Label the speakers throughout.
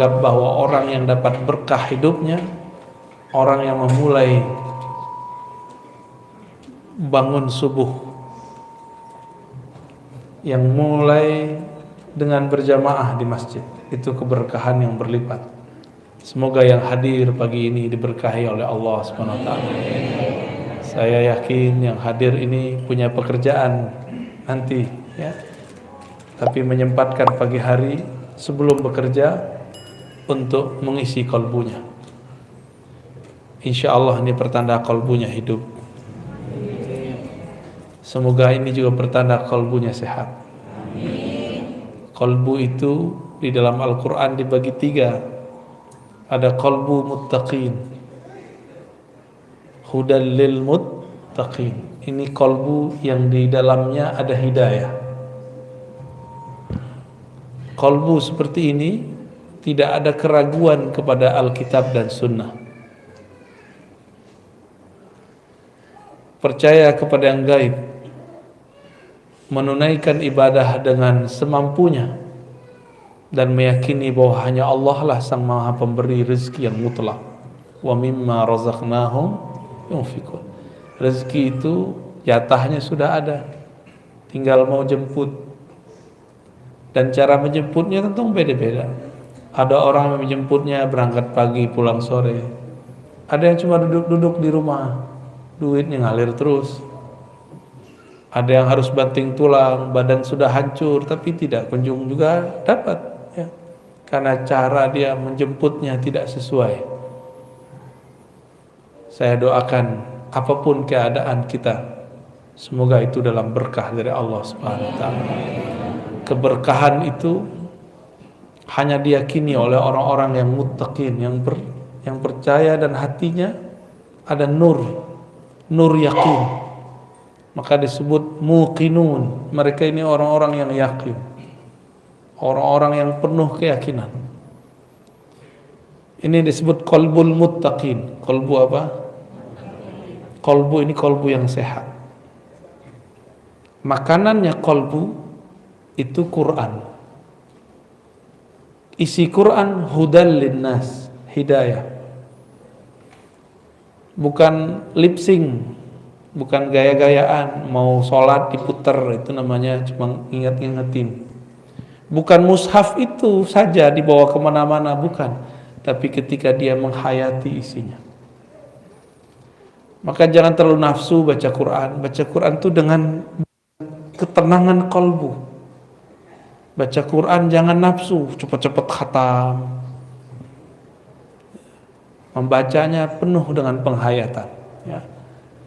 Speaker 1: menganggap bahwa orang yang dapat berkah hidupnya orang yang memulai bangun subuh, yang mulai dengan berjamaah di masjid. Itu keberkahan yang berlipat. Semoga yang hadir pagi ini diberkahi oleh Allah Subhanahu wa taala. Saya yakin yang hadir ini punya pekerjaan nanti, ya. Tapi menyempatkan pagi hari sebelum bekerja untuk mengisi kalbunya. Insya Allah ini pertanda kalbunya hidup. Semoga ini juga pertanda kalbunya sehat. Kalbu itu di dalam Al-Quran dibagi 3. Ada kalbu muttaqin, hudal lil muttaqin. Ini kalbu yang di dalamnya ada hidayah. Kalbu seperti ini tidak ada keraguan kepada Alkitab dan Sunnah. Percaya kepada yang gaib, menunaikan ibadah dengan semampunya, dan meyakini bahwa hanya Allah lah sang maha pemberi rezeki yang mutlak. Wa mimma razaqnahum yunfikun. Rezeki itu jatahnya sudah ada, tinggal mau jemput. Dan cara menjemputnya tentu beda-beda. Ada orang yang menjemputnya berangkat pagi pulang sore. Ada yang cuma duduk-duduk di rumah, duitnya ngalir terus. Ada yang harus banting tulang, badan sudah hancur tapi tidak kunjung juga dapat, ya. Karena cara dia menjemputnya tidak sesuai. Saya doakan apapun keadaan kita, semoga itu dalam berkah dari Allah Subhanahu wa taala. Keberkahan itu hanya diyakini oleh orang-orang yang muttaqin, yang percaya dan hatinya ada nur yakin. Maka disebut muqinun. Mereka ini orang-orang yang yakin, orang-orang yang penuh keyakinan. Ini disebut qalbul muttaqin. Qalbu apa? Qalbu ini qalbu yang sehat. Makanannya qalbu itu Quran. Isi Quran hudal linnas, hidayah. Bukan lip sync, bukan gaya-gayaan, mau sholat diputer, itu namanya cuma ingat-ingetin. Bukan mushaf itu saja dibawa kemana-mana, bukan. Tapi ketika dia menghayati isinya. Maka jangan terlalu nafsu baca Quran. Baca Quran itu dengan ketenangan kalbu. Baca Quran jangan nafsu, cepat-cepat khatam. Membacanya penuh dengan penghayatan, ya.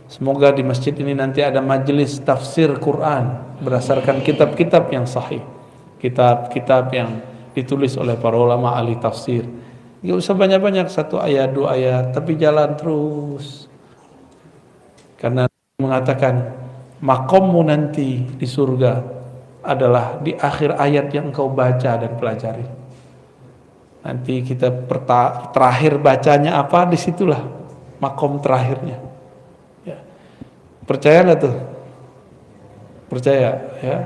Speaker 1: Semoga di masjid ini nanti ada majelis tafsir Quran berdasarkan kitab-kitab yang sahih, kitab-kitab yang ditulis oleh para ulama ahli tafsir. Gak usah banyak-banyak, 1 ayat 2 ayat, tapi jalan terus. Karena mengatakan makommu nanti di surga adalah di akhir ayat yang engkau baca dan pelajari. Nanti kita terakhir bacanya apa, disitulah makom terakhirnya. Ya. Percaya nggak tuh? Percaya, ya.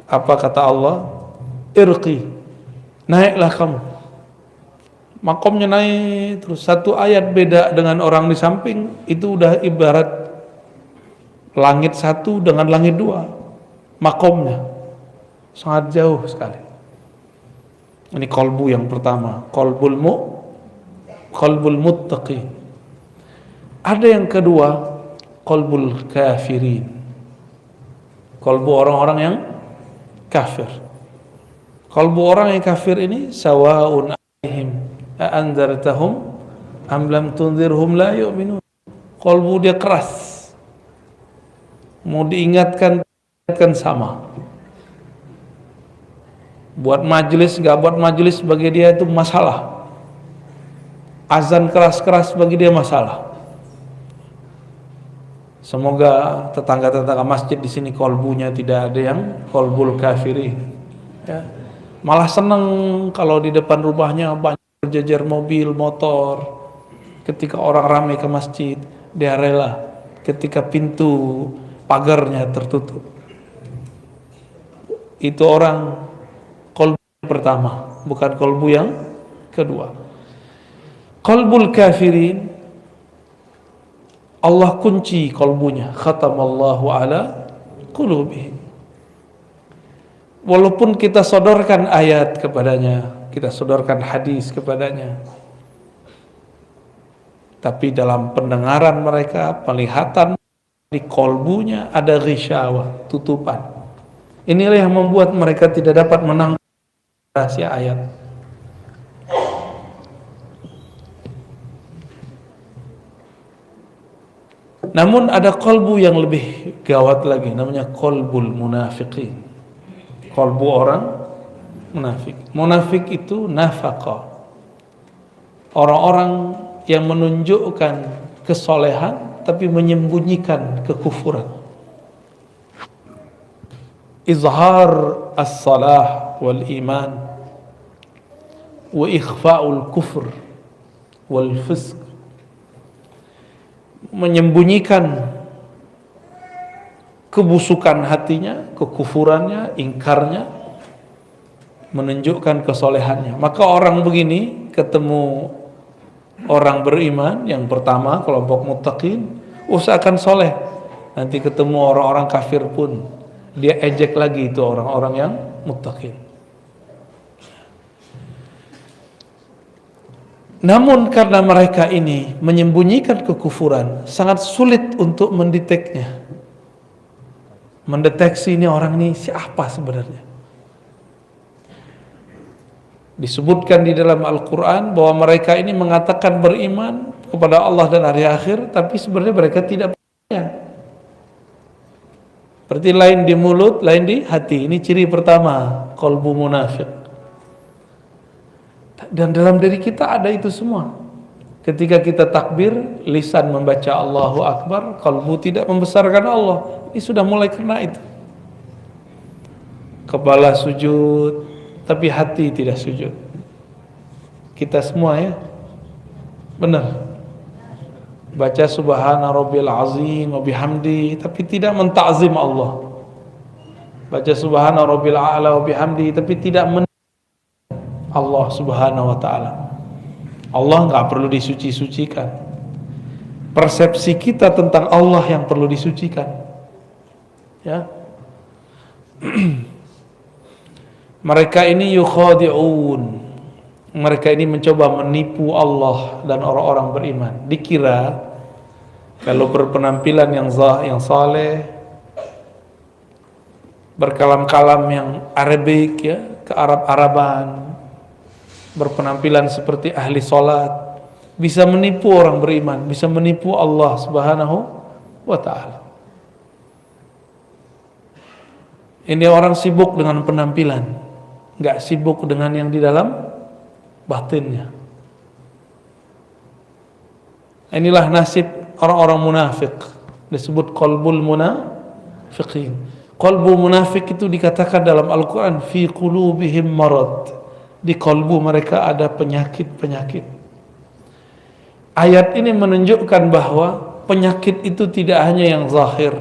Speaker 1: Apa kata Allah? Irqi, naiklah kamu. Makomnya naik terus, 1 ayat beda dengan orang di samping, itu udah ibarat langit 1 dengan langit 2. Makomnya sangat jauh sekali. Ini qalbu yang pertama, qalbul muttaqi. Ada yang kedua, qalbul kafirin. Qalbu orang-orang yang kafir. Qalbu orang yang kafir ini sawaun alaihim a anzartahum am lam tunzirhum la yu'minun. Qalbu dia keras. Mau diingatkan sama. Buat majelis, gak buat majelis, bagi dia itu masalah. Azan keras-keras bagi dia masalah. Semoga tetangga-tetangga masjid di sini kolbunya tidak ada yang kolbul kafirin, ya. Malah seneng kalau di depan rumahnya banyak berjejer mobil, motor. Ketika orang ramai ke masjid, dia rela ketika pintu pagarnya tertutup. Itu orang kolbu pertama. bukan kolbu yang kedua. Qalbul kafirin, Allah kunci kolbunya, khatamallahu ala qulubihim. Walaupun kita sodorkan ayat kepadanya, kita sodorkan hadis kepadanya, tapi dalam pendengaran mereka, penglihatan, di kolbunya ada ghisyawah, tutupan. Inilah yang membuat mereka tidak dapat menangkap rahasia ayat. Namun ada kolbu yang lebih gawat lagi, namanya kolbul munafiqin. Kolbu orang munafik. Munafik itu nafaqah. Orang-orang yang menunjukkan kesolehan tapi menyembunyikan kekufuran. Izhar as-salah wal iman wa ikhfa'ul kufr wal fisq, menyembunyikan kebusukan hatinya, kekufurannya, ingkarnya, menunjukkan kesolehannya. Maka orang begini ketemu orang beriman, yang pertama kelompok muttaqin, usahakan soleh. Nanti ketemu orang-orang kafir pun dia ejek lagi itu orang-orang yang muttaqin. Namun karena mereka ini menyembunyikan kekufuran, sangat sulit untuk mendeteknya. Mendeteksi ini orang ini siapa sebenarnya. Disebutkan di dalam Al-Quran bahwa mereka ini mengatakan beriman kepada Allah dan hari akhir, tapi sebenarnya mereka tidak percaya. Seperti lain di mulut, lain di hati. Ini ciri pertama, qalbu munafik. Dan dalam diri kita ada itu semua. Ketika kita takbir, lisan membaca Allahu Akbar, qalbu tidak membesarkan Allah. Ini sudah mulai kena itu. Kepala sujud, tapi hati tidak sujud. Kita semua ya, benar. Baca subhana rabbil azim wa bihamdi, tapi tidak mentakzim Allah. Baca subhana rabbil a'la wa bihamdi, tapi tidak Allah subhanahu wa ta'ala. Allah enggak perlu disuci-sucikan. Persepsi kita tentang Allah yang perlu disucikan. Ya. Mereka ini yukhadi'un. Mereka ini mencoba menipu Allah dan orang-orang beriman. Dikira kalau berpenampilan yang saleh, berkalam-kalam yang Arabik ya, ke Arab-Araban, berpenampilan seperti ahli salat, bisa menipu orang beriman, bisa menipu Allah Subhanahu wa ta'ala. Ini orang sibuk dengan penampilan, enggak sibuk dengan yang di dalam batinnya. Inilah nasib orang-orang munafik, disebut qalbul munafiqin. Qalbu munafik itu dikatakan dalam Al-Quran, fi qulubihim marad, di kalbu mereka ada penyakit-penyakit. Ayat ini menunjukkan bahwa penyakit itu tidak hanya yang zahir,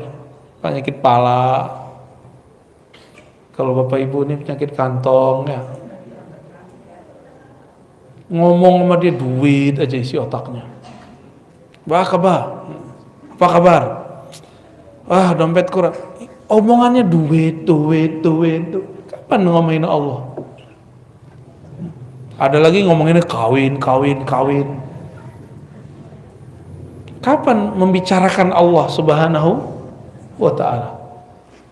Speaker 1: penyakit pala. Kalau bapak ibu ini penyakit kantong ya, ngomong sama dia duit aja isi otaknya. Apa kabar? Ah, dompet kurang. Omongannya duit. Kapan ngomongin Allah? Ada lagi ngomonginnya kawin. Kapan membicarakan Allah Subhanahu wa ta'ala?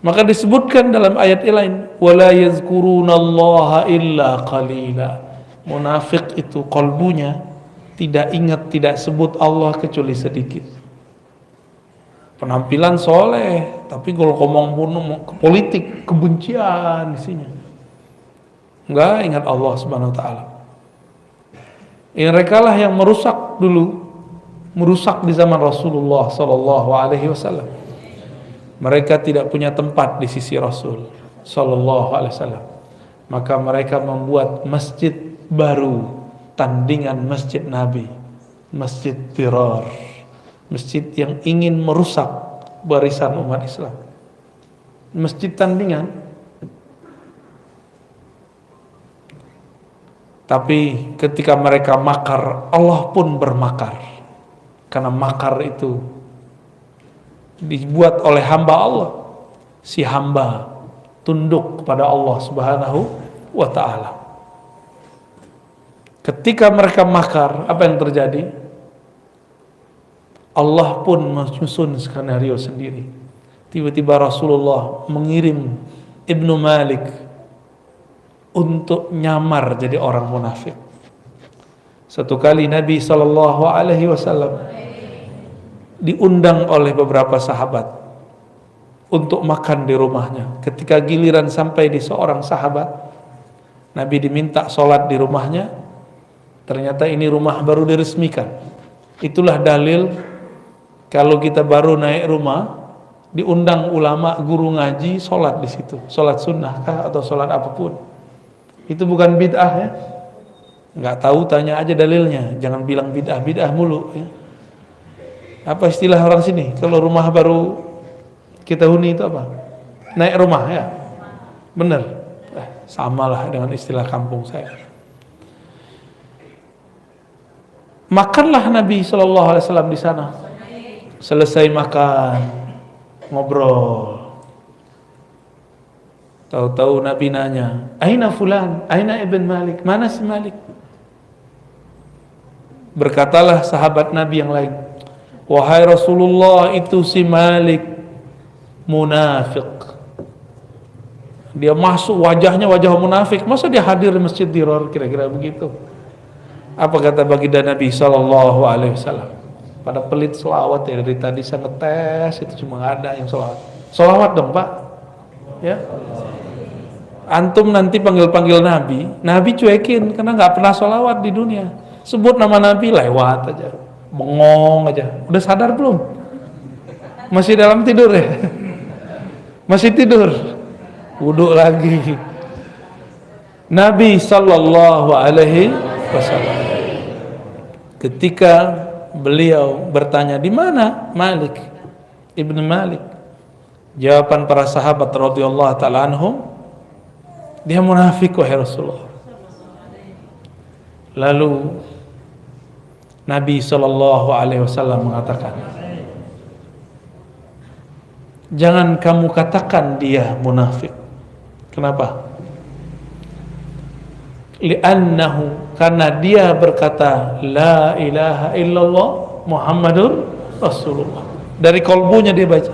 Speaker 1: Maka disebutkan dalam ayat lain, wala yazkurunallaha illa qalila. Munafik itu kalbunya tidak ingat, tidak sebut Allah kecuali sedikit. Penampilan soleh, tapi kalau ngomong ke politik, kebencian isinya. Enggak ingat Allah Subhanahu wa ta'ala. Mereka lah yang merusak di zaman Rasulullah sallallahu alaihi wasallam. Mereka tidak punya tempat di sisi Rasul sallallahu alaihi wasallam. Maka mereka membuat masjid baru, tandingan masjid Nabi, masjid Dirar, masjid yang ingin merusak barisan umat Islam. Masjid tandingan. Tapi ketika mereka makar, Allah pun bermakar. Karena makar itu dibuat oleh hamba Allah. Si hamba tunduk kepada Allah Subhanahu wa ta'ala. Ketika mereka makar, apa yang terjadi? Allah pun menyusun skenario sendiri. Tiba-tiba Rasulullah mengirim Ibnu Malik untuk nyamar jadi orang munafik. Satu kali Nabi SAW diundang oleh beberapa sahabat untuk makan di rumahnya. Ketika giliran sampai di seorang sahabat, Nabi diminta sholat di rumahnya. Ternyata ini rumah baru diresmikan. Itulah dalil kalau kita baru naik rumah, diundang ulama, guru ngaji, sholat di situ. Sholat sunnah kah atau sholat apapun. Itu bukan bid'ah ya. Nggak tahu tanya aja dalilnya. Jangan bilang bid'ah mulu ya. Apa istilah orang sini? Kalau rumah baru kita huni itu apa? Naik rumah ya. Bener. Samalah dengan istilah kampung saya. Makanlah Nabi SAW di sana. Selesai makan, ngobrol. Tahu-tahu Nabi nanya, "Aina fulan? Aina Ibn Malik? Mana si Malik?" Berkatalah sahabat Nabi yang lain, "Wahai Rasulullah, itu si Malik munafik. Dia masuk wajahnya wajah munafik. Masa dia hadir di Masjid Dirar?" Kira-kira begitu. Apa kata baginda Nabi SAW? Pada pelit selawat ya, dari tadi saya ngetes itu cuma ada yang selawat. Selawat dong Pak. Ya. Antum nanti panggil-panggil Nabi, Nabi cuekin karena nggak pernah selawat di dunia. Sebut nama Nabi lewat aja, bengong aja. Udah sadar belum? Masih dalam tidur ya? Masih tidur? Wudhu lagi. Nabi Sallallahu Alaihi Wasallam ketika beliau bertanya, "Di mana Malik Ibnu Malik?" Jawaban para sahabat radhiyallahu taala anhum, "Dia munafik wahai Rasulullah." Lalu Nabi SAW mengatakan, "Jangan kamu katakan dia munafik." Kenapa? Li'annahu, karena dia berkata la ilaha illallah Muhammadur Rasulullah. Dari kolbunya dia baca.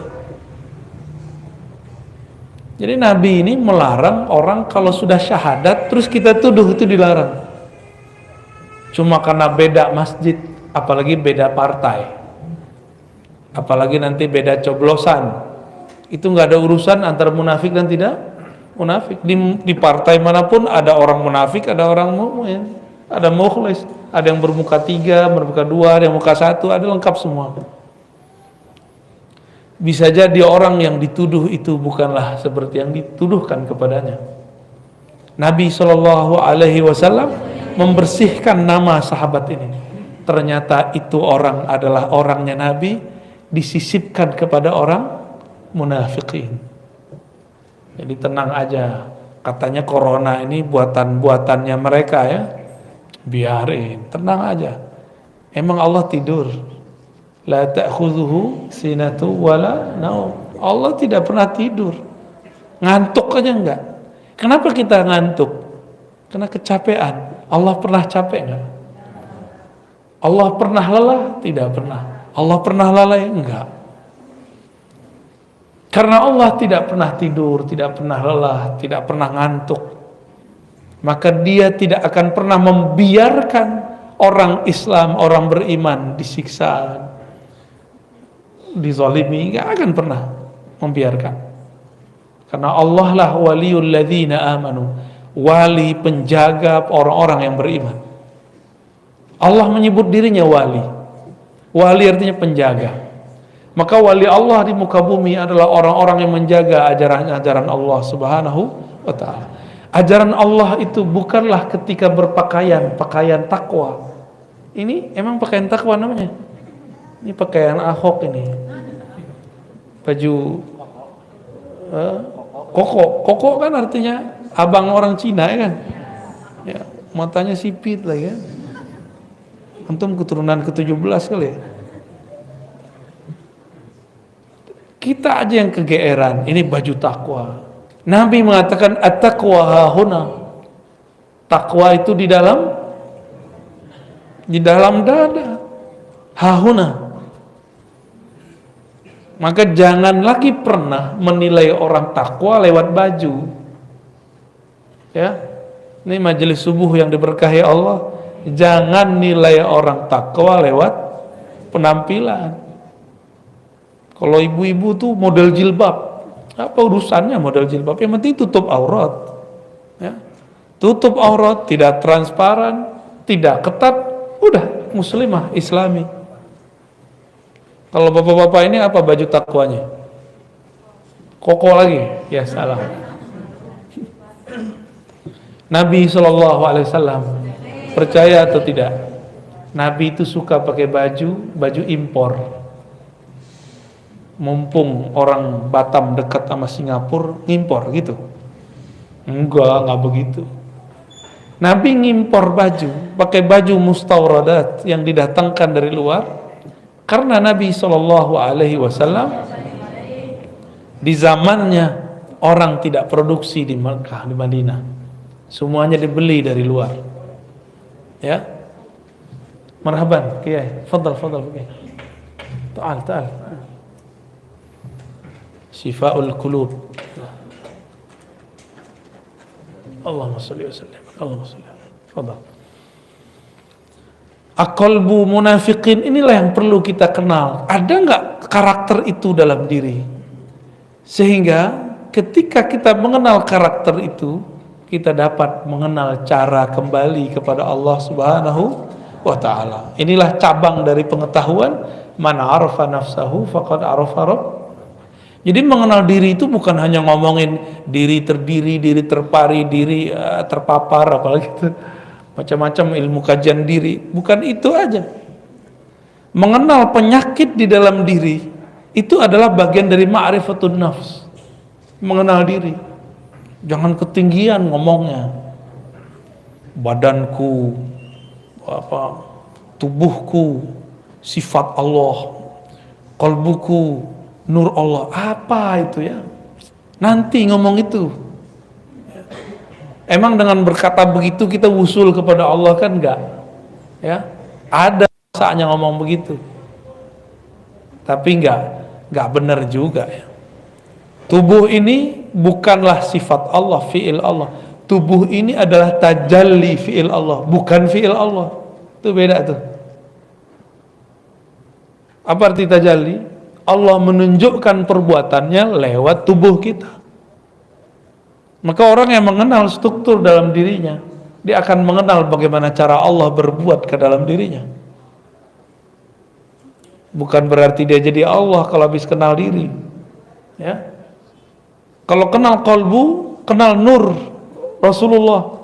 Speaker 1: Jadi Nabi ini melarang orang kalau sudah syahadat terus kita tuduh, itu dilarang. Cuma karena beda masjid, apalagi beda partai, apalagi nanti beda coblosan, itu nggak ada urusan antara munafik dan tidak munafik. Di partai manapun ada orang munafik, ada orang mukmin, ada mukhlis, ada yang bermuka 3, bermuka 2, ada yang muka 1, ada lengkap semua. Bisa jadi orang yang dituduh itu bukanlah seperti yang dituduhkan kepadanya. Nabi SAW membersihkan nama sahabat ini. Ternyata itu orang adalah orangnya Nabi, disisipkan kepada orang munafikin. Jadi tenang aja. Katanya corona ini buatan-buatannya mereka ya. Biarin, tenang aja. Emang Allah tidur? La ta'khudhuhu sinatu wala naum. Allah tidak pernah tidur. Ngantuk aja enggak. Kenapa kita ngantuk? Karena kecapean. Allah pernah capek enggak? Allah pernah lelah? Tidak pernah. Allah pernah lalai? Enggak. Karena Allah tidak pernah tidur, tidak pernah lelah, tidak pernah ngantuk, maka Dia tidak akan pernah membiarkan orang Islam, orang beriman disiksa, dizalimi. Enggak akan pernah membiarkan. Karena Allah lah waliyul ladzina amanu, wali penjaga orang-orang yang beriman. Allah menyebut dirinya wali. Wali artinya penjaga. Maka wali Allah di muka bumi adalah orang-orang yang menjaga ajaran-ajaran Allah Subhanahu wa ta'ala. Ajaran Allah itu bukanlah ketika berpakaian, pakaian takwa. Ini emang pakaian takwa namanya? Ini pakaian Ahok ini. Baju koko. Koko kan artinya abang orang Cina ya kan? Ya. matanya sipit lah ya. Antum keturunan ke-17 kali ya. Kita aja yang kegeeran, ini baju takwa. Nabi mengatakan at-taqwa hahuna. Takwa itu di dalam dada. Hahuna. Maka jangan lagi pernah menilai orang takwa lewat baju. Ya. Ini majelis subuh yang diberkahi Allah. Jangan nilai orang takwa lewat penampilan. Kalau ibu-ibu tuh model jilbab, apa urusannya model jilbab? Yang penting tutup aurat, ya. Tutup aurat, tidak transparan, tidak ketat, udah muslimah, islami. Kalau bapak-bapak ini apa baju takwanya? Koko lagi, ya salah. Nabi SAW percaya atau tidak? Nabi itu suka pakai baju impor. Mumpung orang Batam dekat sama Singapura, ngimpor gitu. Enggak begitu. Nabi ngimpor baju, pakai baju mustawradat yang didatangkan dari luar, karena Nabi SAW di zamannya orang tidak produksi di Mekah, di Madinah, semuanya dibeli dari luar. Ya, marhaban, Kiai, fadal, Kiai. Ta'al. Syifaul qulub. Allahumma shalli wa sallim. Allahumma shalli. Fadhal. Aqalbu munafiqin, inilah yang perlu kita kenal. Ada enggak karakter itu dalam diri? Sehingga ketika kita mengenal karakter itu, kita dapat mengenal cara kembali kepada Allah Subhanahu wa taala. Inilah cabang dari pengetahuan, man arafa nafsahu faqad arafa rabb. Jadi mengenal diri itu bukan hanya ngomongin diri terdiri, diri terpari, diri terpapar, apalagi itu macam-macam ilmu kajian diri. Bukan itu aja. Mengenal penyakit di dalam diri itu adalah bagian dari ma'rifatun nafs. Mengenal diri. Jangan ketinggian ngomongnya. Badanku, tubuhku, sifat Allah, qalbuku, nur Allah, apa itu ya? Nanti ngomong itu. Emang dengan berkata begitu kita wusul kepada Allah kan enggak? Ya, ada saatnya ngomong begitu. Tapi enggak benar juga ya. Tubuh ini bukanlah sifat Allah, fi'il Allah. Tubuh ini adalah tajalli fi'il Allah, bukan fi'il Allah. Itu beda tuh. Apa arti tajalli? Allah menunjukkan perbuatannya lewat tubuh kita. Maka orang yang mengenal struktur dalam dirinya, dia akan mengenal bagaimana cara Allah berbuat ke dalam dirinya. Bukan berarti dia jadi Allah kalau habis kenal diri. Ya. Kalau kenal qalbu, kenal nur Rasulullah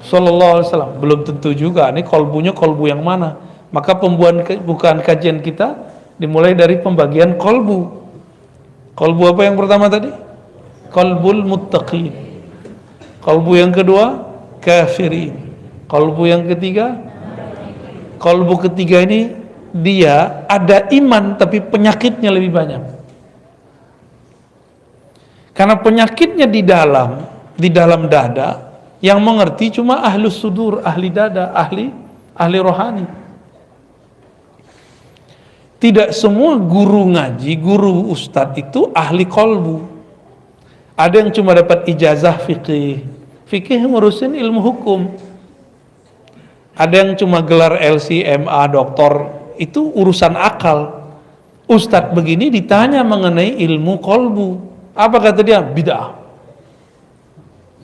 Speaker 1: sallallahu alaihi wasallam, belum tentu juga ini qalbunya qalbu yang mana. Maka pembukaan kajian kita dimulai dari pembagian qalbu. Qalbu apa yang pertama tadi? Qalbul muttaqin. Qalbu yang kedua kafirin. Qalbu yang ketiga, qalbu ketiga ini dia ada iman tapi penyakitnya lebih banyak. Karena penyakitnya di dalam dada, yang mengerti cuma ahlus sudur, ahli dada, ahli rohani. Tidak semua guru ngaji, guru ustadz itu ahli qalbu. Ada yang cuma dapat ijazah fikih. Fikih ngurusin ilmu hukum. Ada yang cuma gelar LC, MA, doktor, itu urusan akal. Ustadz begini ditanya mengenai ilmu qalbu. Apa kata dia? Bid'ah.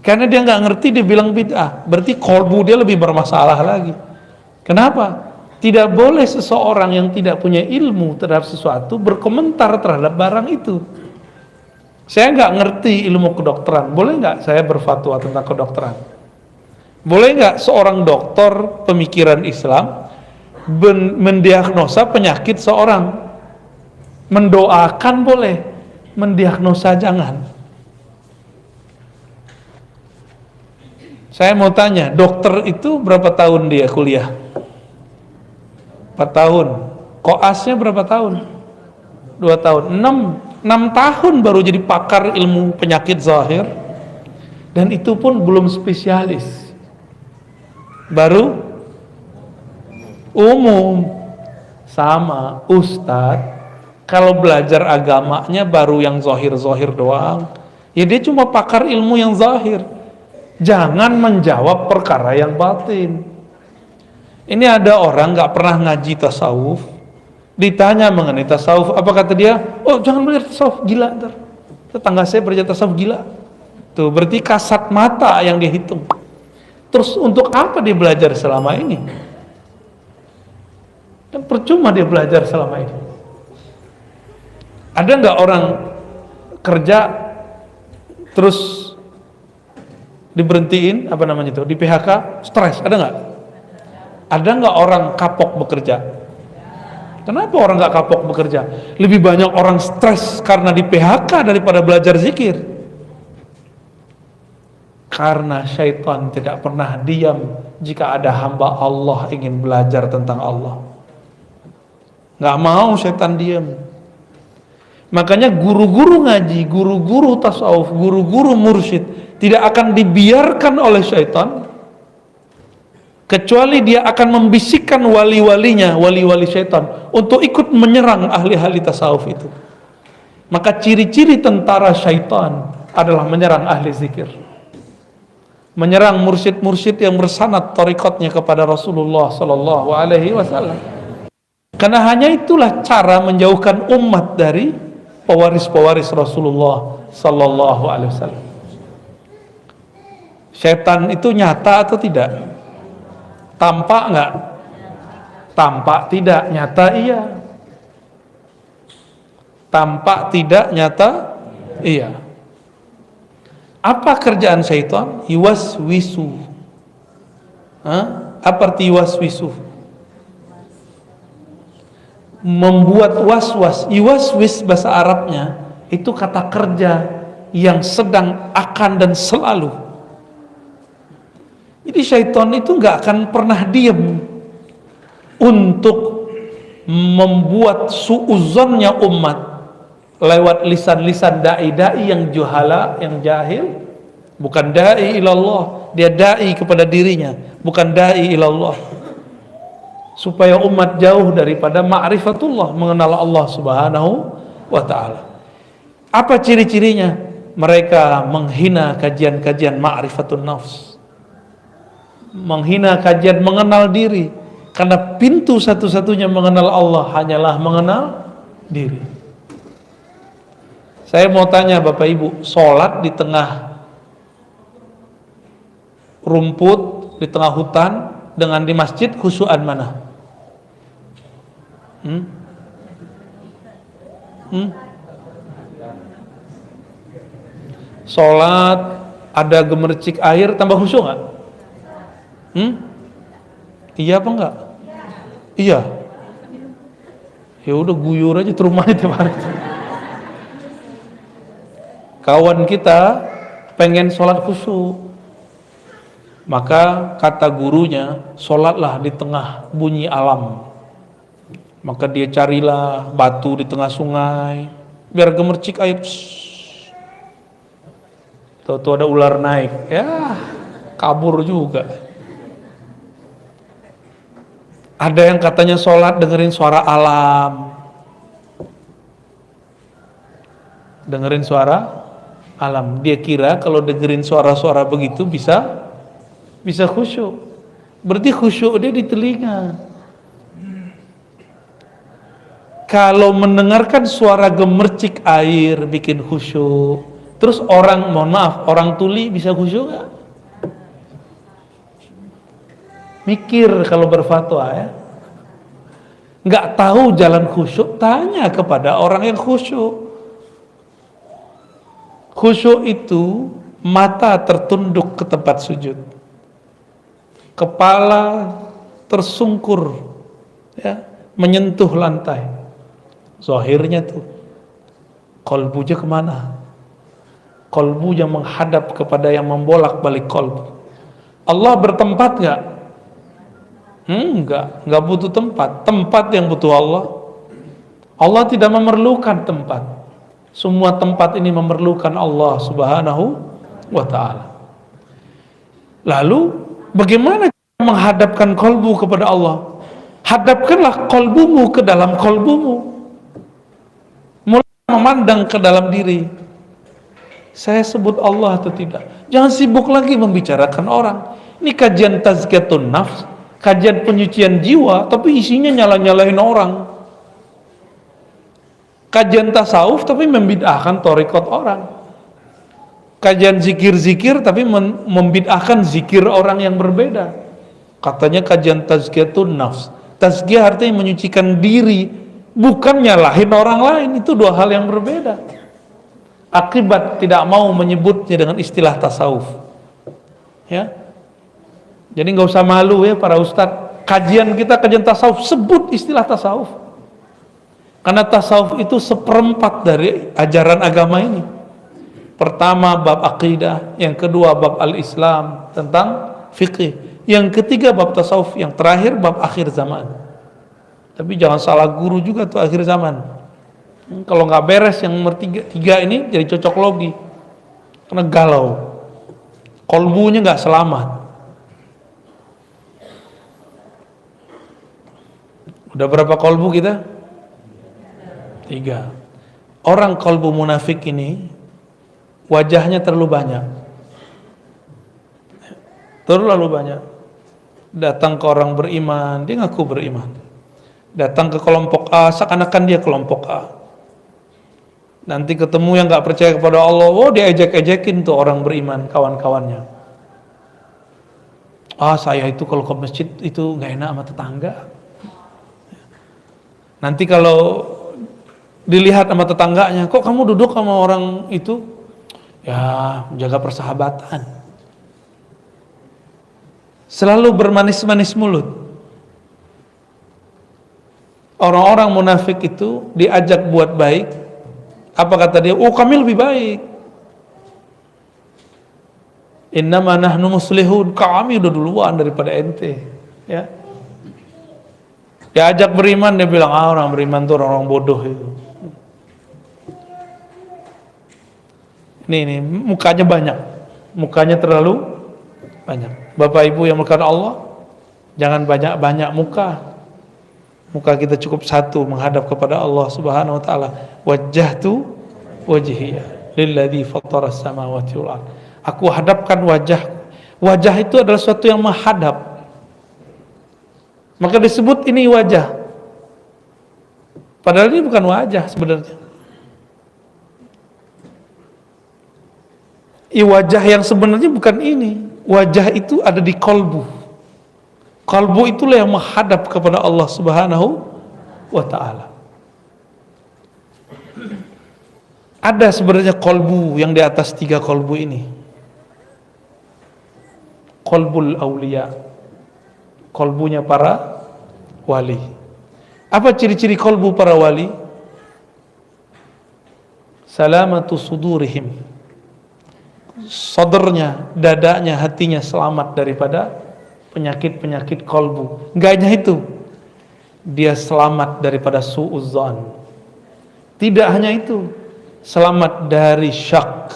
Speaker 1: Karena dia nggak ngerti, dia bilang bid'ah. Berarti qalbu dia lebih bermasalah lagi. Kenapa? Tidak boleh seseorang yang tidak punya ilmu terhadap sesuatu berkomentar terhadap barang itu. Saya nggak ngerti ilmu kedokteran, boleh nggak saya berfatwa tentang kedokteran? Boleh nggak seorang dokter pemikiran Islam mendiagnosa penyakit seorang? Mendoakan boleh, mendiagnosa jangan. Saya mau tanya, dokter itu berapa tahun dia kuliah? 4 tahun. Koasnya berapa tahun? 2 tahun. 6 tahun baru jadi pakar ilmu penyakit zahir. Dan itu pun belum spesialis. Baru umum. Sama ustadz, kalau belajar agamanya baru yang zahir-zahir doang. Ya dia cuma pakar ilmu yang zahir. Jangan menjawab perkara yang batin. Ini ada orang gak pernah ngaji tasawuf, ditanya mengenai tasawuf, apa kata dia? Oh, jangan belajar tasawuf, gila ntar. Tetangga saya belajar tasawuf, gila. Tuh, berarti kasat mata yang dia hitung. Terus untuk apa dia belajar selama ini? Dan percuma dia belajar selama ini. Ada nggak orang kerja terus diberhentiin, apa namanya itu, di PHK, stres? Ada nggak? Ada nggak orang kapok bekerja? Kenapa orang nggak kapok bekerja? Lebih banyak orang stres karena di PHK daripada belajar zikir. Karena syaitan tidak pernah diam jika ada hamba Allah ingin belajar tentang Allah. Nggak mau syaitan diam. Makanya guru-guru ngaji, guru-guru tasawuf, guru-guru mursyid tidak akan dibiarkan oleh syaitan, kecuali dia akan membisikkan wali-walinya, wali-wali syaitan, untuk ikut menyerang ahli-ahli tasawuf itu. Maka ciri-ciri tentara syaitan adalah menyerang ahli zikir, menyerang mursyid-mursyid yang bersanad tarikatnya kepada Rasulullah Sallallahu Alaihi Wasallam. Karena hanya itulah cara menjauhkan umat dari pewaris-pewaris Rasulullah Sallallahu Alaihi Wasallam. Syaitan itu nyata atau tidak? Tampak nggak? Tampak tidak, nyata iya. Tampak tidak, nyata iya. Apa kerjaan syaitan? Yuwaswisu. Apa arti yuwaswisu? Membuat was-was. Yuwaswis bahasa Arabnya itu kata kerja yang sedang, akan, dan selalu. Jadi syaitan itu nggak akan pernah diam untuk membuat suuzonnya umat lewat lisan-lisan dai-dai yang juhala, yang jahil. Bukan dai ilallah, dia dai kepada dirinya, bukan dai ilallah, supaya umat jauh daripada ma'rifatullah, mengenal Allah Subhanahu wa ta'ala. Apa ciri-cirinya? Mereka menghina kajian-kajian ma'rifatun nafs, menghina kajian mengenal diri, karena pintu satu-satunya mengenal Allah hanyalah mengenal diri. Saya mau tanya Bapak Ibu, sholat di tengah rumput, di tengah hutan, dengan di masjid, khusyuan mana? Sholat ada gemercik air tambah khusyuk nggak? Iya apa enggak? Iya. Ya udah guyur aja ke rumahnya tiap hari. Kawan kita pengen sholat khusyuk, maka kata gurunya, sholatlah di tengah bunyi alam. Maka dia carilah batu di tengah sungai, biar gemercik air. Tuh ada ular naik, ya kabur juga. Ada yang katanya sholat dengerin suara alam, dengerin suara alam. Dia kira kalau dengerin suara-suara begitu bisa khusyuk. Berarti khusyuk dia di telinga. Kalau mendengarkan suara gemercik air bikin khusyuk, terus orang, mohon maaf, orang tuli bisa khusyuk gak? Mikir kalau berfatwa ya. Nggak tahu jalan khusyuk, tanya kepada orang yang khusyuk. Khusyuk itu mata tertunduk ke tempat sujud, kepala tersungkur, ya, menyentuh lantai. Zahirnya tuh, kolbunya kemana? Kolbunya menghadap kepada yang membolak balik kolbu. Allah bertempat nggak? Enggak butuh tempat. Tempat yang butuh Allah. Allah tidak memerlukan tempat. Semua tempat ini memerlukan Allah Subhanahu wa ta'ala. Lalu bagaimana cara menghadapkan kolbu kepada Allah? Hadapkanlah kolbumu ke dalam kolbumu. Mulai memandang ke dalam diri. Saya sebut Allah atau tidak? Jangan sibuk lagi membicarakan orang. Ini kajian tazkiyatun nafs, kajian penyucian jiwa, tapi isinya nyala-nyalain orang. Kajian tasawuf tapi membid'ahkan thariqat orang. Kajian zikir-zikir tapi membid'ahkan zikir orang yang berbeda. Katanya kajian tazkiyatun nafs. Tazkiyah artinya menyucikan diri, bukan nyalahin orang lain. Itu dua hal yang berbeda. Akibat tidak mau menyebutnya dengan istilah tasawuf. Ya. Jadi nggak usah malu ya para ustadz. Kajian kita kajian tasawuf, sebut istilah tasawuf. Karena tasawuf itu seperempat dari ajaran agama ini. Pertama bab akidah, yang kedua bab al-Islam tentang fikih, yang ketiga bab tasawuf, yang terakhir bab akhir zaman. Tapi jangan salah guru juga tuh akhir zaman. Kalau nggak beres yang nomor tiga ini jadi cocok logi, karena galau, kolbunya nggak selamat. Udah berapa kolbu kita? 3. Orang kolbu munafik ini wajahnya terlalu banyak, terlalu banyak. Datang ke orang beriman, dia ngaku beriman. Datang ke kelompok A, seakan-akan dia kelompok A. Nanti ketemu yang gak percaya kepada Allah, oh dia ejek-ejekin tuh orang beriman, kawan-kawannya. Saya itu kalau ke masjid itu gak enak sama tetangga. Nanti kalau dilihat sama tetangganya, kok kamu duduk sama orang itu? Ya, jaga persahabatan. Selalu bermanis-manis mulut. Orang-orang munafik itu diajak buat baik, apa kata dia? Oh, kami lebih baik. Innama nahnu muslihun, kami udah duluan daripada ente. Ya. Diajak beriman, dia bilang, orang beriman tuh orang bodoh itu. Ini mukanya banyak, mukanya terlalu banyak. Bapak Ibu yang melakukan Allah, jangan banyak-banyak muka. Muka kita cukup satu menghadap kepada Allah Subhanahu wa taala. Wajjahtu wajhiya lilladzi fattaras samawati wal ardh. Aku hadapkan wajah. Wajah itu adalah sesuatu yang menghadap. Maka disebut ini wajah. Padahal ini bukan wajah sebenarnya. Wajah yang sebenarnya bukan ini. Wajah itu ada di kolbu. Kolbu itulah yang menghadap kepada Allah Subhanahu wa ta'ala. Ada sebenarnya kolbu yang di atas 3 kolbu ini. Kolbul aulia, kolbunya para wali. Apa ciri-ciri kolbu para wali? Salamatu sudurihim, sodornya, dadanya, hatinya selamat daripada penyakit-penyakit kolbu. Enggak hanya itu, dia selamat daripada su'uzzan. Tidak hanya itu, selamat dari syak.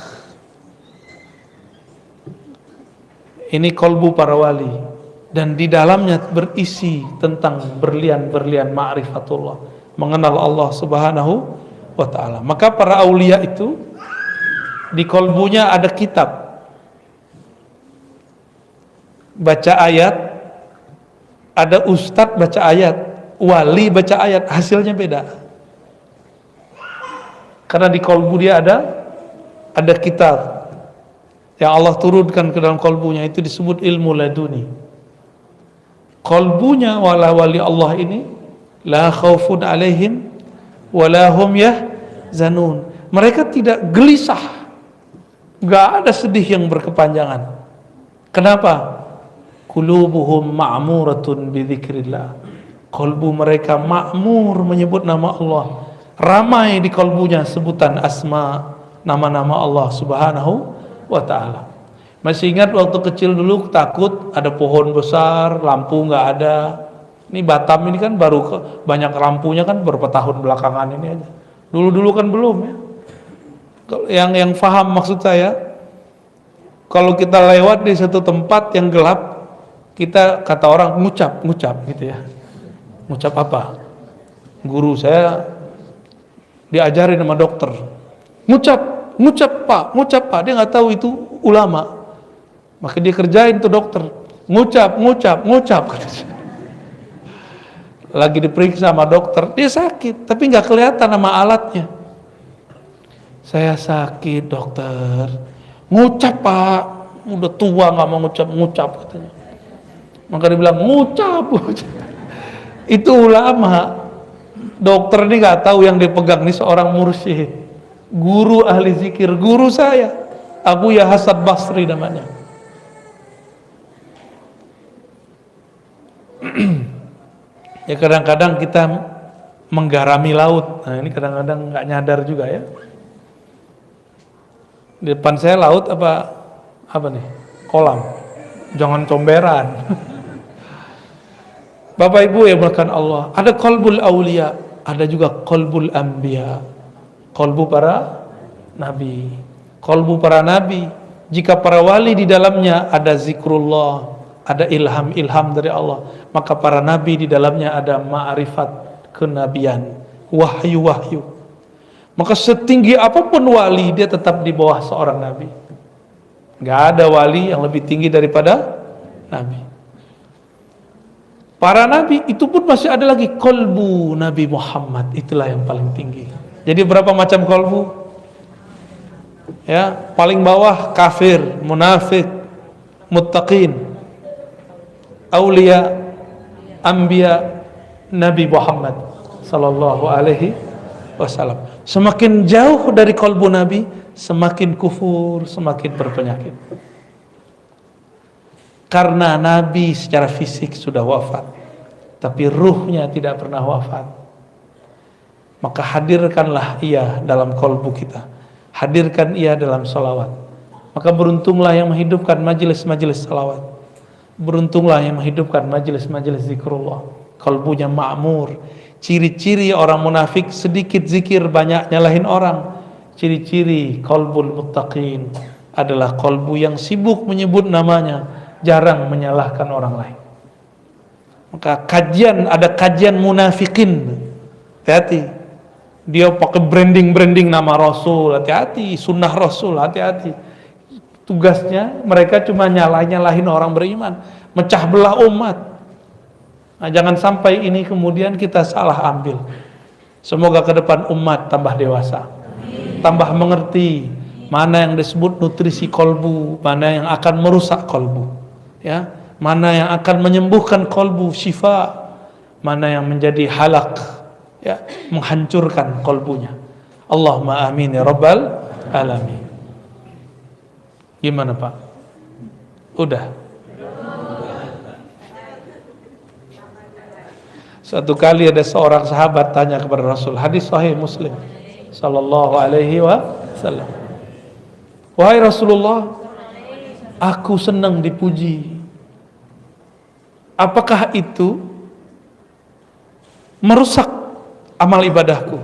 Speaker 1: Ini kolbu para wali, dan di dalamnya berisi tentang berlian-berlian ma'rifatullah, mengenal Allah Subhanahu wa ta'ala. Maka para aulia itu di kolbunya ada kitab, baca ayat, ada ustadz baca ayat, wali baca ayat, hasilnya beda. Karena di kolbu dia ada kitab yang Allah turunkan ke dalam kolbunya, itu disebut ilmu laduni. Kolbunya wali Allah ini la khaufun alaihim wala hum yahzanun. Mereka tidak gelisah, gak ada sedih yang berkepanjangan. Kenapa? Qulubuhum ma'muratun bidzikrillah. Kolbu mereka makmur menyebut nama Allah. Ramai di kolbunya sebutan asma, nama-nama Allah Subhanahu wa ta'ala. Masih ingat waktu kecil dulu takut ada pohon besar, lampu nggak ada. Ini Batam ini kan baru banyak lampunya kan beberapa tahun belakangan ini aja. Dulu-dulu kan belum ya. Yang paham maksud saya, kalau kita lewat di satu tempat yang gelap, kita kata orang ngucap gitu ya. Ngucap apa? Guru saya diajarin sama dokter. Ngucap Pak. Dia nggak tahu itu ulama. Maka dia kerjain tuh dokter. Ngucap. Lagi diperiksa sama dokter, dia sakit, tapi nggak kelihatan sama alatnya. Saya sakit dokter. Ngucap Pak, udah tua nggak mau ngucap katanya. Maka dia bilang ngucap. Itu ulama. Dokter ini nggak tahu yang dipegang ini seorang mursyid, guru ahli zikir, guru saya, Abu Ya Hasan Basri namanya. Ya kadang-kadang kita menggarami laut. Nah ini kadang-kadang nggak nyadar juga ya. Di depan saya laut apa nih? Kolam. Jangan comberan. Bapak Ibu ya bahkan Allah. Ada qalbul aulia, ada juga qalbul anbiya. Qalbu para nabi. Qalbu para nabi. Jika para wali di dalamnya ada zikrullah, ada ilham dari Allah, maka para nabi di dalamnya ada ma'rifat kenabian, wahyu. Maka setinggi apapun wali, dia tetap di bawah seorang nabi. Gak ada wali yang lebih tinggi daripada nabi. Para nabi itu pun masih ada lagi kolbu Nabi Muhammad, itulah yang paling tinggi. Jadi berapa macam kolbu? Ya, paling bawah kafir, munafik, muttaqin, aulia, anbiya, Nabi Muhammad sallallahu alaihi wasallam. Semakin jauh dari kolbu Nabi, semakin kufur, semakin berpenyakit. Karena Nabi secara fisik sudah wafat, tapi ruhnya tidak pernah wafat. Maka hadirkanlah ia dalam kolbu kita, hadirkan ia dalam salawat. Maka beruntunglah yang menghidupkan majelis-majelis salawat, beruntunglah yang menghidupkan majelis-majelis zikrullah. Kolbunya ma'mur. Ciri-ciri orang munafik sedikit zikir, banyak nyalahin orang. Ciri-ciri kolbul muttaqin adalah kolbu yang sibuk menyebut namanya, jarang menyalahkan orang lain. Maka ada kajian munafikin, hati-hati. Dia pakai branding nama Rasul, hati-hati. Sunnah Rasul, hati-hati. Tugasnya mereka cuma nyalahin orang beriman, mecah belah umat. Nah, jangan sampai ini kemudian kita salah ambil. Semoga ke depan umat tambah dewasa, tambah mengerti mana yang disebut nutrisi kolbu, mana yang akan merusak kolbu, ya, mana yang akan menyembuhkan kolbu, syifa, mana yang menjadi halak, ya, menghancurkan kolbunya. Allahumma amin ya rabbal alamin. Gimana Pak? Udah. Suatu kali ada seorang sahabat tanya kepada Rasul, hadis sahih Muslim sallallahu alaihi wasallam. Wahai Rasulullah, aku senang dipuji. Apakah itu merusak amal ibadahku?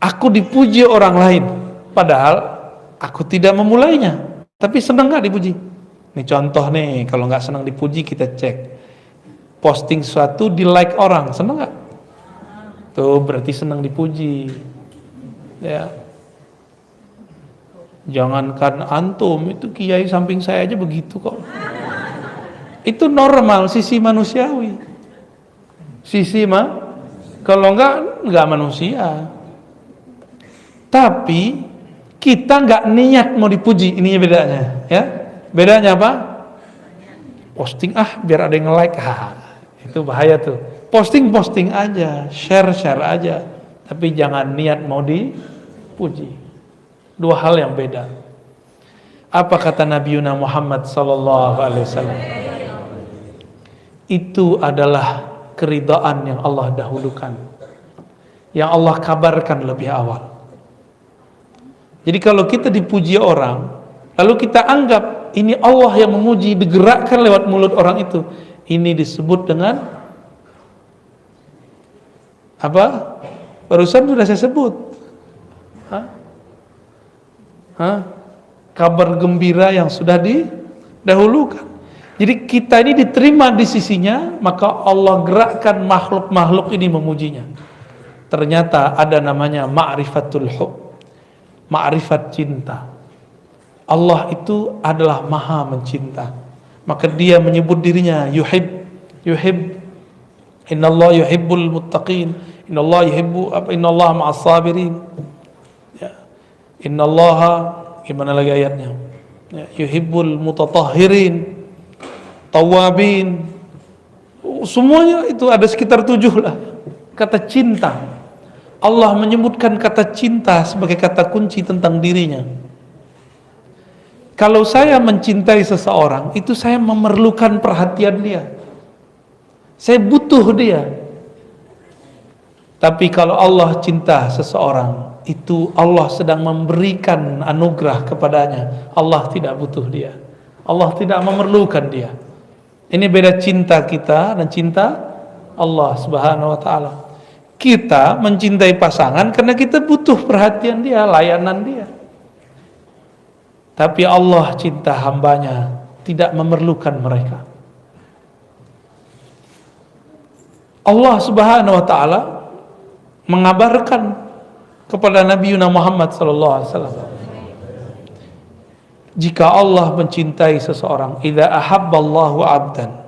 Speaker 1: Aku dipuji orang lain, padahal aku tidak memulainya, tapi senang gak dipuji? Ini contoh nih, kalau nggak senang dipuji kita cek. Posting sesuatu di like orang, senang nggak? Tuh berarti senang dipuji. Ya. Jangankan antum, itu kiai samping saya aja begitu kok. Itu normal, sisi manusiawi. Kalau nggak manusia. Tapi kita nggak niat mau dipuji, ininya bedanya, ya. Bedanya apa? Posting biar ada yang like. Itu bahaya tuh. Posting aja, share aja, tapi jangan niat mau dipuji. Dua hal yang beda. Apa kata Nabi Muhammad sallallahu alaihi wasallam? Itu adalah keridhaan yang Allah dahulukan, yang Allah kabarkan lebih awal. Jadi kalau kita dipuji orang, lalu kita anggap ini Allah yang memuji, digerakkan lewat mulut orang itu, ini disebut dengan apa? Barusan sudah saya sebut. Kabar gembira yang sudah didahulukan. Jadi kita ini diterima di sisinya, maka Allah gerakkan makhluk-makhluk ini memujinya. Ternyata ada namanya ma'rifatul hub, ma'rifat cinta. Allah itu adalah maha mencinta, maka dia menyebut dirinya yuhib. Innallaha yuhibbul muttaqin, innallaha ma'as sabirin. Ya. Innallaha, gimana lagi ayatnya? Ya, yuhibbul mutatahhirin, tawabin. Semuanya itu ada sekitar 7 lah kata cinta. Allah menyebutkan kata cinta sebagai kata kunci tentang dirinya. Kalau saya mencintai seseorang, itu saya memerlukan perhatian dia, saya butuh dia. Tapi kalau Allah cinta seseorang, itu Allah sedang memberikan anugerah kepadanya. Allah tidak butuh dia, Allah tidak memerlukan dia. Ini beda cinta kita dan cinta Allah Subhanahu wa ta'ala. Kita mencintai pasangan karena kita butuh perhatian dia, layanan dia. Tapi Allah cinta hambanya, tidak memerlukan mereka. Allah Subhanahu wa ta'ala mengabarkan kepada Nabi Muhammad sallallahu alaihi wasallam, jika Allah mencintai seseorang, idza ahabballahu 'abdan,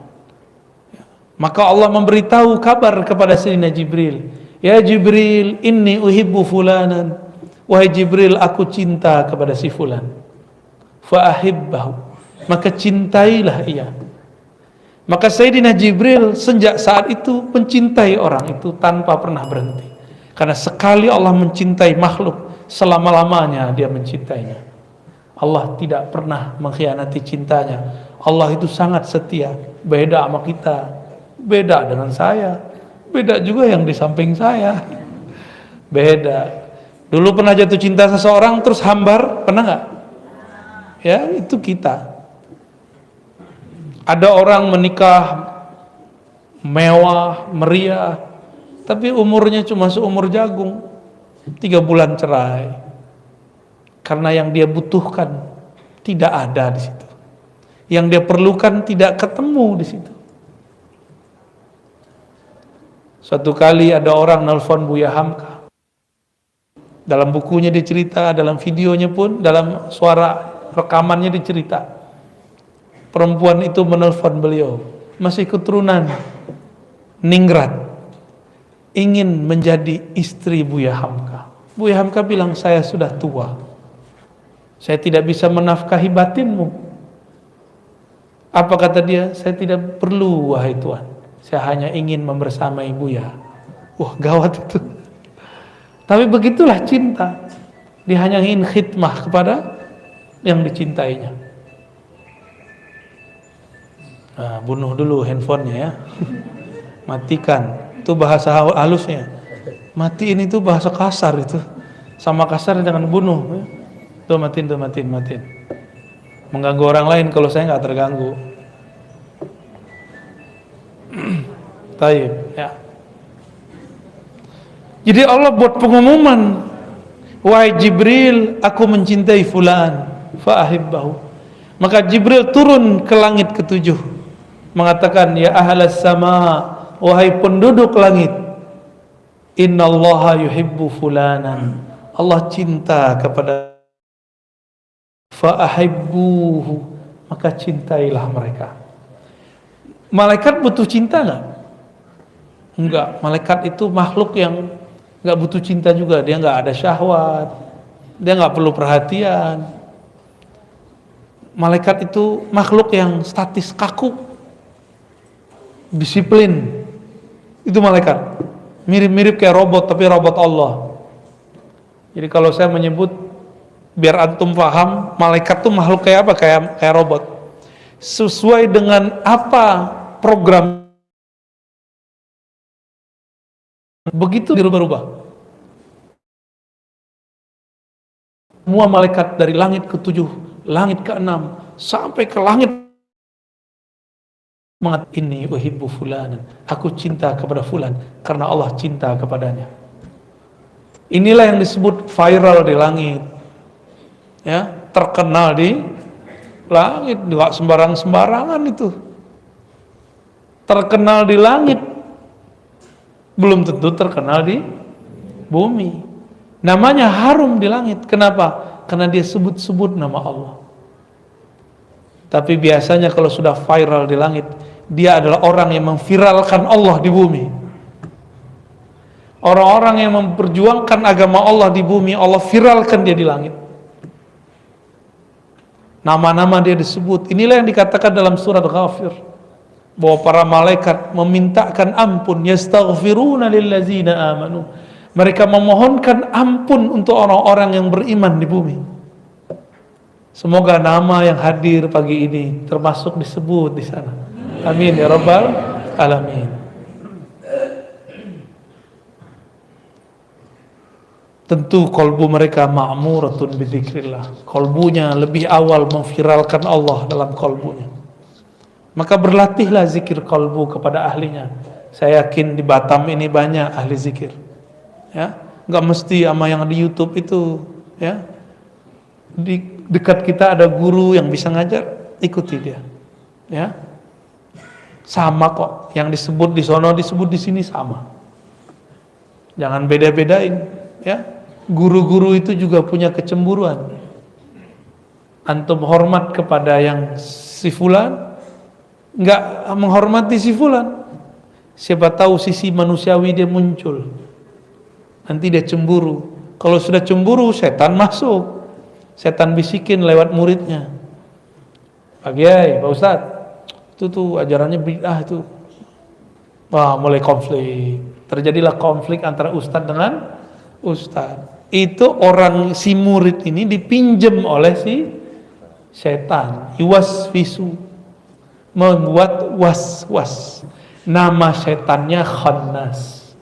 Speaker 1: maka Allah memberitahu kabar kepada Sayyidina Jibril, ya Jibril, inni uhibbu fulanan, wahai Jibril, aku cinta kepada si fulan, fa ahibbahu, maka cintailah ia. Maka Sayyidina Jibril sejak saat itu mencintai orang itu tanpa pernah berhenti, karena sekali Allah mencintai makhluk, selama-lamanya dia mencintainya. Allah tidak pernah mengkhianati cintanya. Allah itu sangat setia. Beda sama kita, beda dengan saya, beda juga yang di samping saya, beda. Dulu pernah jatuh cinta seseorang terus hambar, pernah nggak? Ya, itu kita. Ada orang menikah mewah, meriah, tapi umurnya cuma seumur jagung, 3 bulan cerai. Karena yang dia butuhkan tidak ada di situ, yang dia perlukan tidak ketemu di situ. Suatu kali ada orang nelfon Buya Hamka. Dalam bukunya dicerita, dalam videonya pun, dalam suara rekamannya dicerita, perempuan itu menelpon beliau, masih keturunan Ningrat, ingin menjadi istri Buya Hamka. Buya Hamka bilang, saya sudah tua, saya tidak bisa menafkahi batinmu. Apa kata dia? Saya tidak perlu, wahai Tuhan, saya hanya ingin membersamai Buya. Wah, gawat itu. Tapi begitulah cinta, dia hanya ingin khidmah kepada yang dicintainya. Nah, bunuh dulu handphonenya ya. Matikan, itu bahasa halusnya. Matiin itu bahasa kasar itu, sama kasar dengan bunuh. Tuh matiin, mengganggu orang lain kalau saya nggak terganggu. Taib ya. Jadi Allah buat pengumuman, wahai Jibril, aku mencintai fulan, fa ahibbahu. Maka Jibril turun ke langit ke-7 mengatakan, ya ahlas sama, wahai penduduk langit, innallaha yuhibbu fulanan, Allah cinta kepada, fa ahibbuhu, maka cintailah mereka. Malaikat butuh cinta enggak? Enggak, malaikat itu makhluk yang enggak butuh cinta juga. Dia enggak ada syahwat, dia enggak perlu perhatian. Malaikat itu makhluk yang statis, kaku, disiplin. Itu malaikat. Mirip-mirip kayak robot, tapi robot Allah. Jadi kalau saya menyebut, biar antum paham, malaikat tuh makhluk kayak apa? Kayak robot. Sesuai dengan apa program, begitu dirubah-rubah. semua malaikat dari langit ke-7, langit ke-6 sampai ke langit mengatakan inni uhibbu fulanan, aku cinta kepada fulan karena Allah cinta kepadanya. Inilah yang disebut viral di langit, ya, terkenal di langit, enggak sembarangan itu. Terkenal di langit belum tentu terkenal di bumi. Namanya harum di langit. Kenapa? Karena dia sebut-sebut nama Allah. Tapi biasanya kalau sudah viral di langit, dia adalah orang yang memviralkan Allah di bumi. Orang-orang yang memperjuangkan agama Allah di bumi, Allah viralkan dia di langit. Nama-nama dia disebut. Inilah yang dikatakan dalam surat Ghafir, bahwa para malaikat memintakan ampun, yastaghfiruna lillazina amanu. Mereka memohonkan ampun untuk orang-orang yang beriman di bumi. Semoga nama yang hadir pagi ini termasuk disebut di sana. Amin ya rabbal alamin. Tentu kolbu mereka ma'muratun bidzikrillah. Kolbunya lebih awal memviralkan Allah dalam kolbunya. Maka berlatihlah zikir kolbu kepada ahlinya. Saya yakin di Batam ini banyak ahli zikir, ya, nggak mesti sama yang di YouTube itu, ya. Di dekat kita ada guru yang bisa ngajar, ikuti dia, ya. Sama kok, yang disebut di sono disebut di sini sama. Jangan beda-bedain, ya. Guru-guru itu juga punya kecemburuan. Antum hormat kepada yang si fulan, nggak menghormati si fulan. Siapa tahu sisi manusiawi dia muncul, nanti dia cemburu. Kalau sudah cemburu, setan masuk, setan bisikin lewat muridnya, Pak Kiai, Pak Ustadz, itu tuh ajarannya bid'ah itu. Wah, mulai konflik. Terjadilah konflik antara ustadz dengan ustadz. Itu orang, si murid ini dipinjem oleh si setan, yuwaswisu, membuat was-was. Nama setannya Khannas.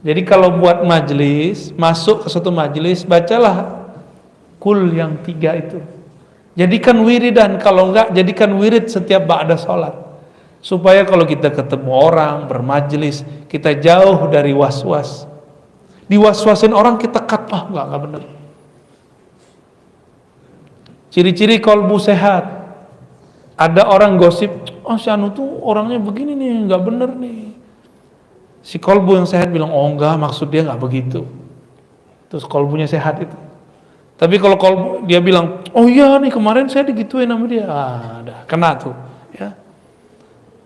Speaker 1: Jadi kalau buat majelis, masuk ke suatu majelis, bacalah kul yang 3 itu. Jadikan wiridan, kalau enggak jadikan wirid setiap ba'da sholat. Supaya kalau kita ketemu orang, bermajelis, kita jauh dari was-was. Diwas-wasin orang, kita cut, enggak benar. Ciri-ciri kolbu sehat. Ada orang gosip, oh si Anu tuh orangnya begini nih, nggak bener nih. Si kolbu yang sehat bilang, oh enggak, maksud dia nggak begitu. Terus kolbunya sehat itu. Tapi kalau kolbu dia bilang, oh iya nih kemarin saya digituin sama dia, dah kena tuh, ya.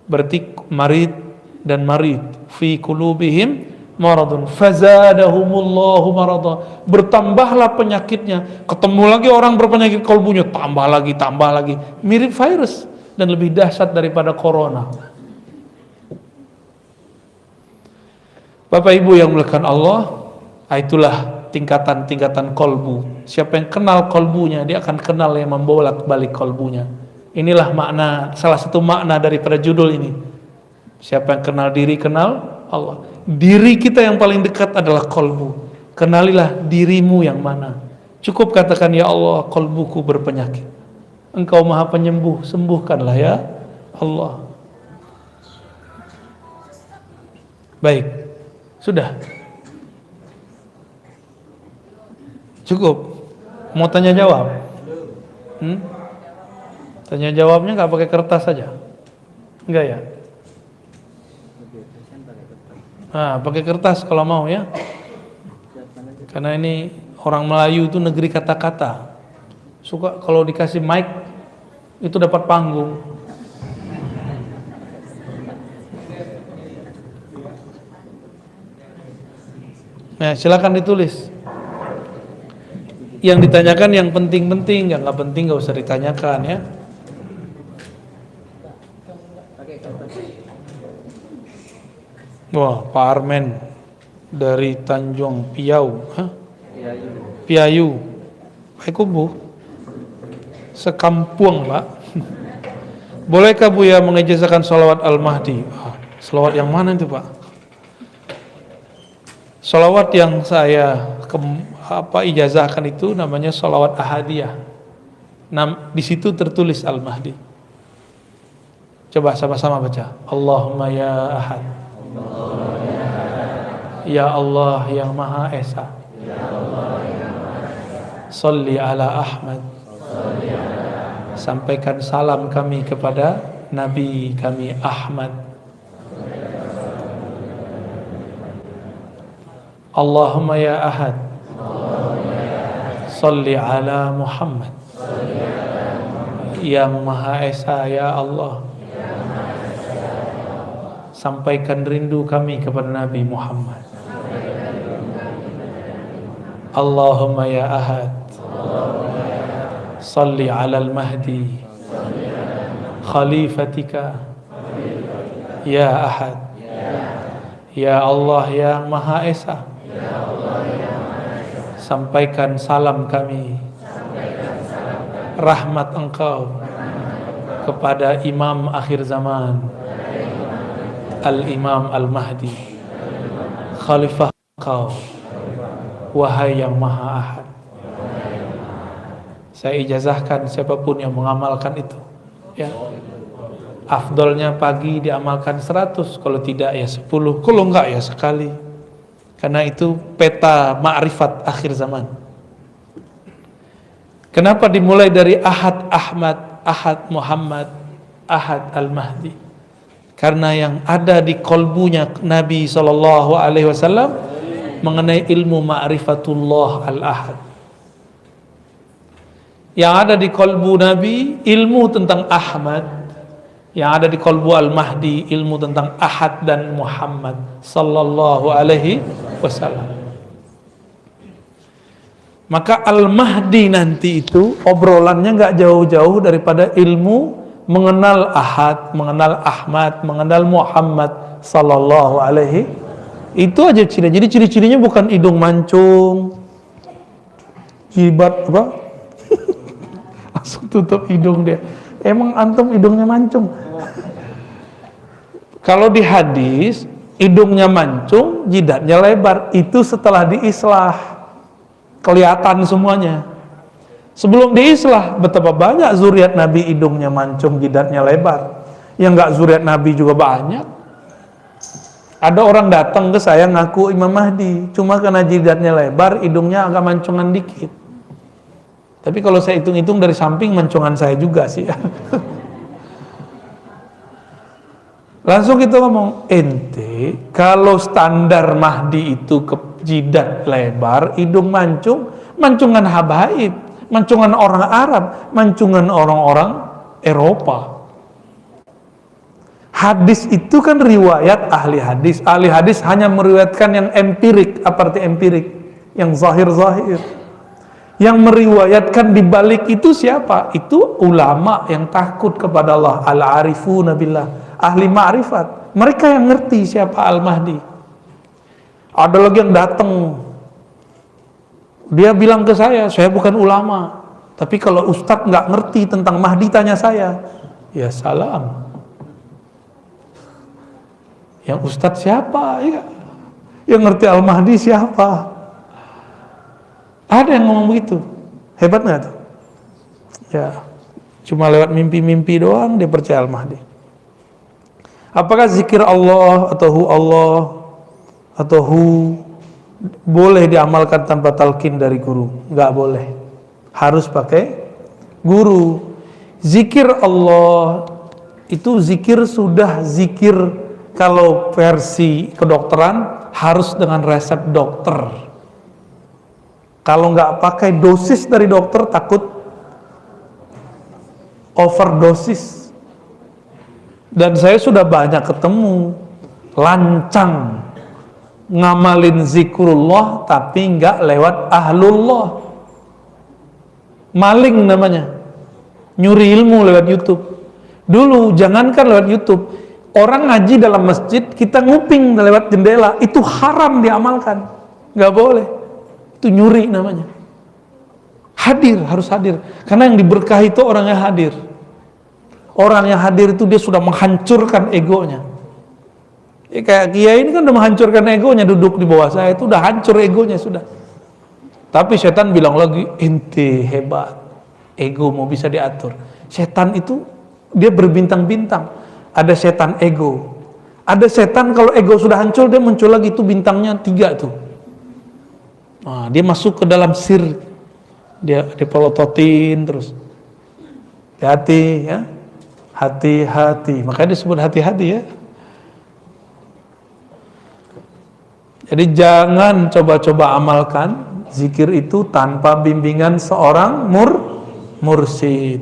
Speaker 1: Berarti marid dan marid fi qulubihim maradun fazadahumullahu marada. Bertambahlah penyakitnya. Ketemu lagi orang berpenyakit kolbunya, tambah lagi, mirip virus dan lebih dahsyat daripada corona. Bapak Ibu yang dimuliakan Allah, itulah tingkatan-tingkatan kolbu. Siapa yang kenal kolbunya, dia akan kenal yang membolak-balik kolbunya. Inilah makna, salah satu makna daripada judul ini. Siapa yang kenal diri, kenal Allah. Diri kita yang paling dekat adalah kolbu. Kenalilah dirimu yang mana. Cukup katakan, ya Allah, kolbuku berpenyakit. Engkau maha penyembuh, sembuhkanlah ya Allah. Baik, sudah. Cukup. Mau tanya jawab? Tanya jawabnya nggak pakai kertas saja? Enggak ya? Nah, pakai kertas kalau mau ya. Karena ini orang Melayu itu negeri kata-kata. Suka kalau dikasih mic itu dapat panggung. Nah, silakan ditulis. Yang ditanyakan yang penting-penting, yang nggak penting nggak usah ditanyakan ya. Wah, Pak Armen dari Tanjung Piau, Piayu, Kubu, sekampung Pak. Bolehkah Buya mengijazakan sholawat Al-Mahdi? Sholawat yang mana itu Pak? Sholawat yang saya ijazahkan itu namanya sholawat ahadiyah. Di situ tertulis Al-Mahdi. Coba sama-sama baca. Allahumma ya ahad. Ya Allah yang Maha Esa. Sholli ala Ahmad. Sampaikan salam kami kepada Nabi kami Ahmad. Allahumma ya ahad. Sholli ala Muhammad. Yang Maha Esa ya Allah, sampaikan rindu kami kepada Nabi Muhammad. Allahumma ya ahad. Sholli ala al-Mahdi khalifatika ya ahad. Ya Allah yang Maha Esa, sampaikan salam kami, rahmat Engkau kepada Imam akhir zaman, Al-Imam Al-Mahdi, Khalifah Engkau, wahai yang Maha Ahad. Saya ijazahkan siapapun yang mengamalkan itu, ya. Afdolnya pagi diamalkan 100, kalau tidak ya 10, kalau enggak ya sekali. Karena itu peta ma'rifat akhir zaman. Kenapa dimulai dari Ahad Ahmad, Ahad Muhammad, Ahad Al-Mahdi? Karena yang ada di kolbunya Nabi SAW mengenai ilmu ma'rifatullah Al-Ahad. Yang ada di kolbu Nabi ilmu tentang Ahmad, yang ada di kolbu Al-Mahdi ilmu tentang Ahad dan Muhammad sallallahu alaihi wasallam. Maka Al-Mahdi nanti itu obrolannya nggak jauh-jauh daripada ilmu mengenal Ahad, mengenal Ahmad, mengenal Muhammad sallallahu alaihi. Itu aja ciri. Jadi ciri-cirinya bukan hidung mancung, jibat apa? Langsung tutup hidung dia. Emang antum hidungnya mancung? Kalau di hadis hidungnya mancung, jidatnya lebar. Itu setelah diislah, kelihatan semuanya. Sebelum diislah, betapa banyak zuriat Nabi hidungnya mancung, jidatnya lebar. Yang enggak zuriat Nabi juga banyak. Ada orang datang ke saya ngaku Imam Mahdi, cuma karena jidatnya lebar, hidungnya agak mancungan dikit. Tapi kalau saya hitung-hitung dari samping mancungan saya juga sih. Langsung kita ngomong, ente kalau standar Mahdi itu ke jidat lebar, hidung mancung, mancungan habaib, mancungan orang Arab, mancungan orang-orang Eropa. Hadis itu kan riwayat ahli hadis. Ahli hadis hanya meriwayatkan yang empirik. Apa arti empirik? Yang zahir-zahir. Yang meriwayatkan di balik itu siapa? Itu ulama yang takut kepada Allah, al-arifuna billah, ahli ma'rifat. Mereka yang ngerti siapa Al-Mahdi. Ada lagi yang datang, dia bilang ke saya bukan ulama, tapi kalau ustadz nggak ngerti tentang Mahdi tanya saya. Ya salam. Yang ustadz siapa? Ya. Yang ngerti Al-Mahdi siapa? Ada yang ngomong begitu. Hebat nggak tuh? Ya, cuma lewat mimpi-mimpi doang dia percaya Al-Mahdi. Apakah zikir Allah atau hu Allah atau hu boleh diamalkan tanpa talqin dari guru? Nggak boleh. Harus pakai guru. Zikir Allah itu zikir sudah zikir, kalau versi kedokteran harus dengan resep dokter. Kalau nggak pakai dosis dari dokter takut overdosis. Dan saya sudah banyak ketemu lancang ngamalin zikrullah tapi nggak lewat ahlullah. Maling namanya, nyuri ilmu lewat YouTube. Dulu jangankan lewat YouTube, orang ngaji dalam masjid kita nguping lewat jendela, itu haram diamalkan, nggak boleh. Itu nyuri namanya. Hadir, harus hadir. Karena yang diberkahi itu orang yang hadir. Orang yang hadir itu dia sudah menghancurkan egonya. Kayak Kiai ini kan udah menghancurkan egonya, duduk di bawah saya itu udah hancur egonya sudah. Tapi setan bilang lagi, ente hebat, ego mau bisa diatur. Setan itu dia berbintang-bintang. Ada setan ego, ada setan kalau ego sudah hancur dia muncul lagi, itu bintangnya 3 tuh. Nah, dia masuk ke dalam sir, dia dipelototin terus. Hati-hati ya, hati-hati. Makanya disebut hati-hati ya. Jadi jangan coba-coba amalkan zikir itu tanpa bimbingan seorang mursyid.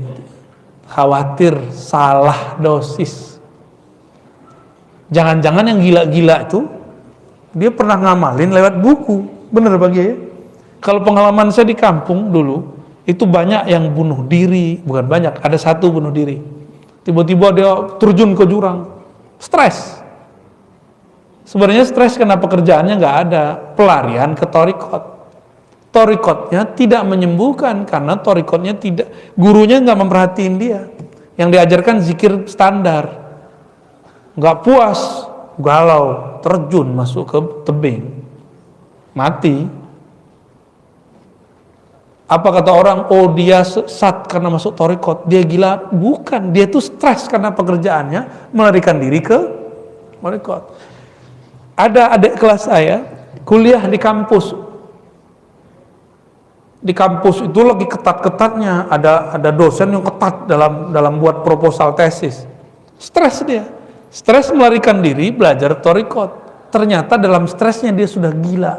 Speaker 1: Khawatir salah dosis. Jangan-jangan yang gila-gila itu dia pernah ngamalin lewat buku. Bener Pak Kiai? Kalau pengalaman saya di kampung dulu, itu banyak yang bunuh diri. Bukan banyak, ada satu bunuh diri. Tiba-tiba dia terjun ke jurang. Stres. Sebenarnya stres karena pekerjaannya nggak ada. Pelarian ke torikot. Torikotnya tidak menyembuhkan karena torikotnya tidak, gurunya nggak memperhatiin dia. Yang diajarkan zikir standar. Nggak puas, galau, terjun masuk ke tebing, mati. Apa kata orang? Oh dia sesat karena masuk torikot, dia gila. Bukan, dia tuh stres karena pekerjaannya, melarikan diri ke torikot. Ada adik kelas saya kuliah di kampus. Di kampus itu lagi ketat-ketatnya, ada dosen yang ketat dalam buat proposal tesis. Stres dia, stres melarikan diri belajar torikot. Ternyata dalam stresnya dia sudah gila.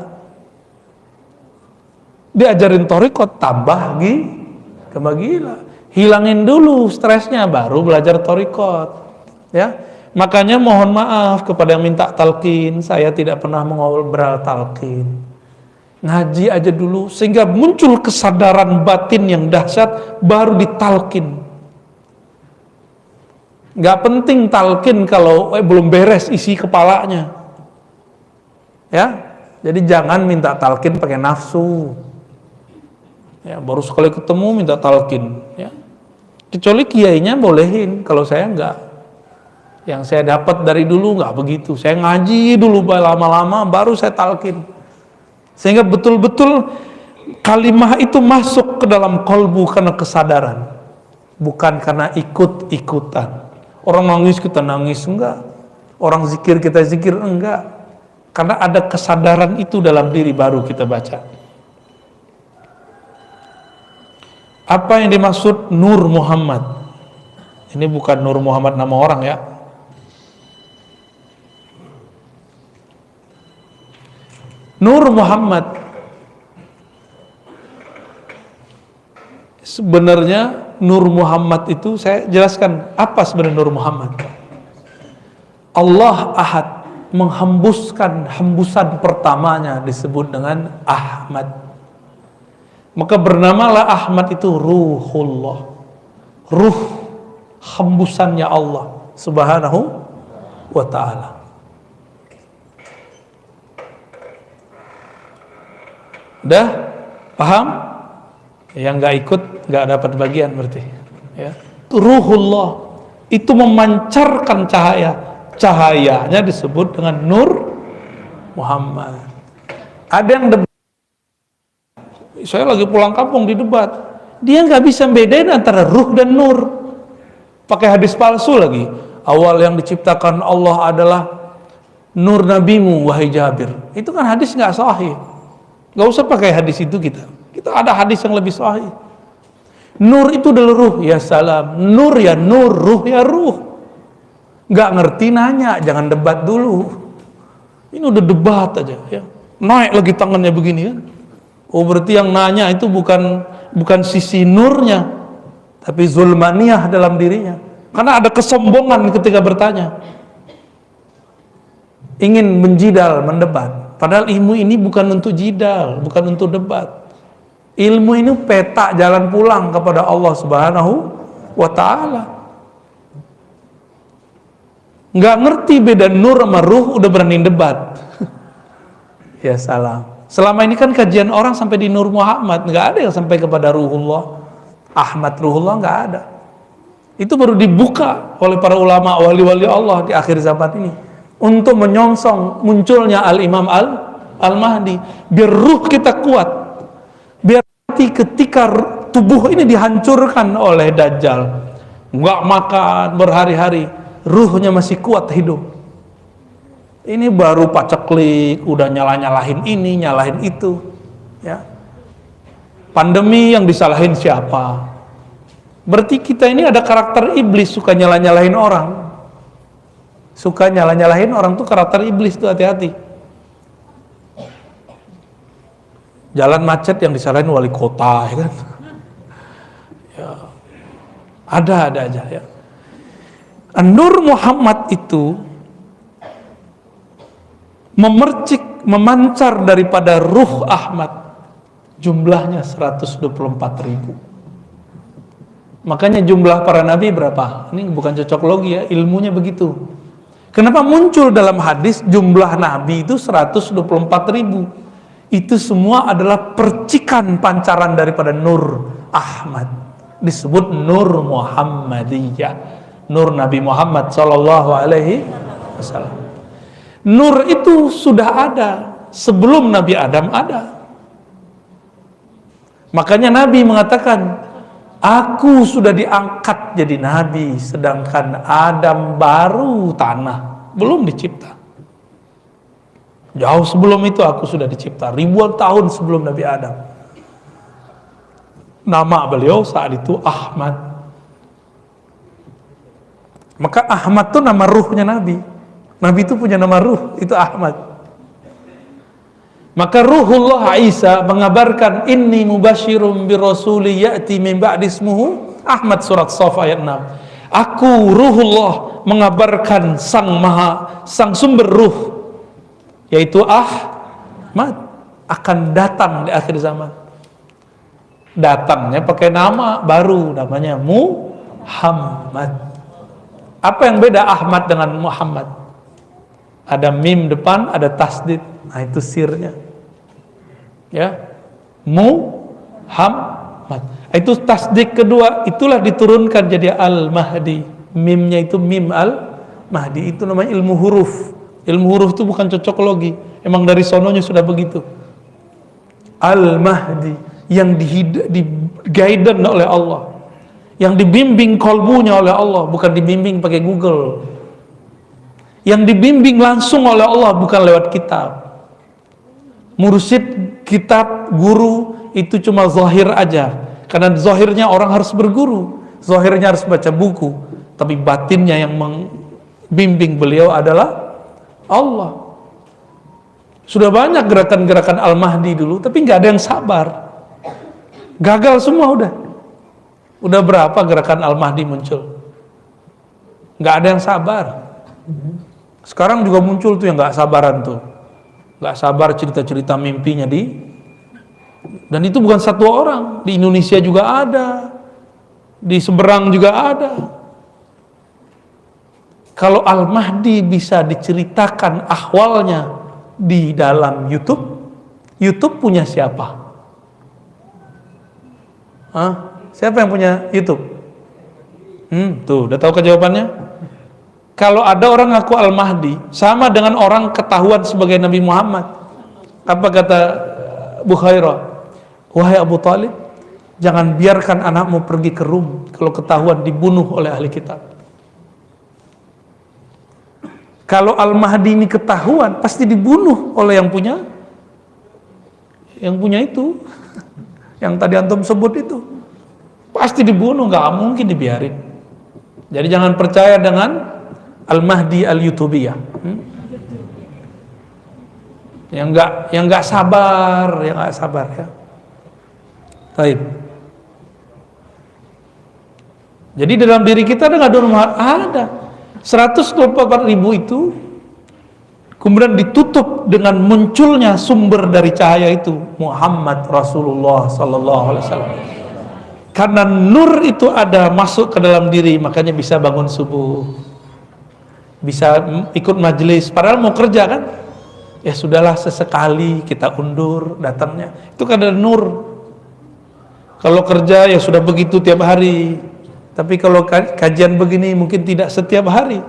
Speaker 1: Diajarin torikot tambah gila. Hilangin dulu stresnya baru belajar torikot. Ya, makanya mohon maaf kepada yang minta talqin, saya tidak pernah mengobrol talqin. Ngaji aja dulu sehingga muncul kesadaran batin yang dahsyat baru ditalkin. Nggak penting talkin kalau belum beres isi kepalanya. Ya, jadi jangan minta talkin pakai nafsu. Ya, baru sekali ketemu minta talkin. Ya, kecuali kiainya bolehin. Kalau saya enggak. Yang saya dapat dari dulu nggak begitu. Saya ngaji dulu lama-lama baru saya talkin. Sehingga betul-betul kalimah itu masuk ke dalam kolbu karena kesadaran, bukan karena ikut-ikutan. Orang nangis kita nangis, enggak. Orang zikir kita zikir, enggak. Karena ada kesadaran itu dalam diri baru kita baca. Apa yang dimaksud Nur Muhammad? Ini bukan Nur Muhammad nama orang ya. Nur Muhammad sebenarnya Nur Muhammad itu saya jelaskan apa sebenarnya Nur Muhammad. Allah Ahad menghembuskan hembusan pertamanya disebut dengan Ahmad. Maka bernamalah Ahmad itu Ruhullah. Ruh hembusannya Allah Subhanahu wa ta'ala. Udah paham? Yang nggak ikut nggak dapat bagian berarti. Ya. Ruhullah itu memancarkan cahaya. Cahayanya disebut dengan Nur Muhammad. Ada yang debat. Saya lagi pulang kampung di debat. Dia nggak bisa bedain antara ruh dan nur. Pakai hadis palsu lagi. Awal yang diciptakan Allah adalah nur nabimu wahai Jabir. Itu kan hadis nggak sahih. Gak usah pakai hadis itu kita ada hadis yang lebih sahih. Nur itu adalah ruh, ya salam. Nur ya nur, ruh ya ruh. Gak ngerti nanya, jangan debat dulu. Ini udah debat aja ya. Naik lagi tangannya begini kan. Oh berarti yang nanya itu bukan sisi nurnya, tapi zulmaniyah dalam dirinya. Karena ada kesombongan ketika bertanya. Ingin menjidal, mendebat. Padahal ilmu ini bukan untuk jidal, bukan untuk debat. Ilmu ini peta jalan pulang kepada Allah Subhanahu wa ta'ala. Nggak ngerti beda nur sama ruh udah berani debat. Ya salam. Selama ini kan kajian orang sampai di Nur Muhammad, nggak ada yang sampai kepada Ruhullah. Ahmad Ruhullah nggak ada. Itu baru dibuka oleh para ulama wali-wali Allah di akhir zaman ini. Untuk menyongsong munculnya Al-Imam Al-Mahdi. Biar ruh kita kuat. hati-hati ketika tubuh ini dihancurkan oleh Dajjal, nggak makan berhari-hari, ruhnya masih kuat hidup. Ini baru paceklik, udah nyalah-nyalahin ini, nyalahin itu, ya. Pandemi yang disalahin siapa? Berarti kita ini ada karakter iblis, suka nyalah-nyalahin orang. Suka nyalah-nyalahin orang tuh karakter iblis tuh, hati-hati. Jalan macet yang disalahin wali kota, ya kan? Ya. Ada aja ya. Nur Muhammad itu memercik, memancar daripada ruh Ahmad, jumlahnya 124.000. Makanya jumlah para nabi berapa? Ini bukan cocok logi ya, ilmunya begitu. Kenapa muncul dalam hadis jumlah nabi itu 124.000? Itu semua adalah percikan pancaran daripada Nur Ahmad. Disebut Nur Muhammadiyah, Nur Nabi Muhammad Sallallahu Alaihi Wasallam. Nur itu sudah ada sebelum Nabi Adam ada. Makanya Nabi mengatakan, aku sudah diangkat jadi Nabi, sedangkan Adam baru tanah, belum dicipta. Jauh sebelum itu aku sudah dicipta, ribuan tahun sebelum Nabi Adam. Nama beliau saat itu Ahmad. Maka Ahmad itu nama ruhnya Nabi. Nabi itu punya nama ruh, itu Ahmad. Maka Ruhullah Isa mengabarkan, inni mubasyirum birasuli ya'ti min ba'di ismuhu Ahmad, surat Shaf ayat 6. Aku Ruhullah mengabarkan sang sumber ruh, yaitu Ahmad, akan datang di akhir zaman. Datangnya pakai nama baru, namanya Muhammad. Apa yang beda Ahmad dengan Muhammad? Ada mim depan, ada tasdid. Nah itu sirnya, ya. Muhammad itu tasdid kedua, itulah diturunkan jadi Al-Mahdi. Mimnya itu mim Al-Mahdi, itu namanya ilmu huruf. Ilmu huruf itu bukan cocok logi, emang dari sononya sudah begitu. Al-Mahdi yang di-guided oleh Allah, yang dibimbing kolbunya oleh Allah, bukan dibimbing pakai Google, yang dibimbing langsung oleh Allah, bukan lewat kitab. Mursyid, kitab, guru itu cuma zahir aja, karena zahirnya orang harus berguru, zahirnya harus baca buku, tapi batinnya yang membimbing beliau adalah Allah. Sudah banyak gerakan-gerakan Al-Mahdi dulu, tapi nggak ada yang sabar, gagal semua. Udah berapa gerakan Al-Mahdi muncul, nggak ada yang sabar. Sekarang juga muncul tuh yang nggak sabaran tuh, nggak sabar cerita-cerita mimpinya dan itu bukan satu orang, di Indonesia juga ada, di seberang juga ada. Kalau Al-Mahdi bisa diceritakan ahwalnya di dalam YouTube punya siapa? Siapa yang punya YouTube? Tuh, udah tahu jawabannya? Kalau ada orang ngaku Al-Mahdi, sama dengan orang ketahuan sebagai Nabi Muhammad. Apa kata Bukhairah? Wahai Abu Talib, jangan biarkan anakmu pergi ke Rum kalau ketahuan dibunuh oleh ahli kitab. Kalau Al-Mahdi ini ketahuan, pasti dibunuh oleh yang punya itu, yang tadi antum sebut itu, pasti dibunuh, nggak mungkin dibiarin. Jadi jangan percaya dengan Al-Mahdi Al-Yutubiyah, yang nggak sabar ya. Taib. Jadi dalam diri kita ada nggak ada 124.000 itu, kemudian ditutup dengan munculnya sumber dari cahaya itu, Muhammad Rasulullah Sallallahu Alaihi Wasallam. Karena nur itu ada masuk ke dalam diri, makanya bisa bangun subuh, bisa ikut majelis, padahal mau kerja kan, ya sudahlah sesekali kita undur datangnya, itu kan ada nur. Kalau kerja ya sudah begitu tiap hari. Tapi kalau kajian begini mungkin tidak setiap hari.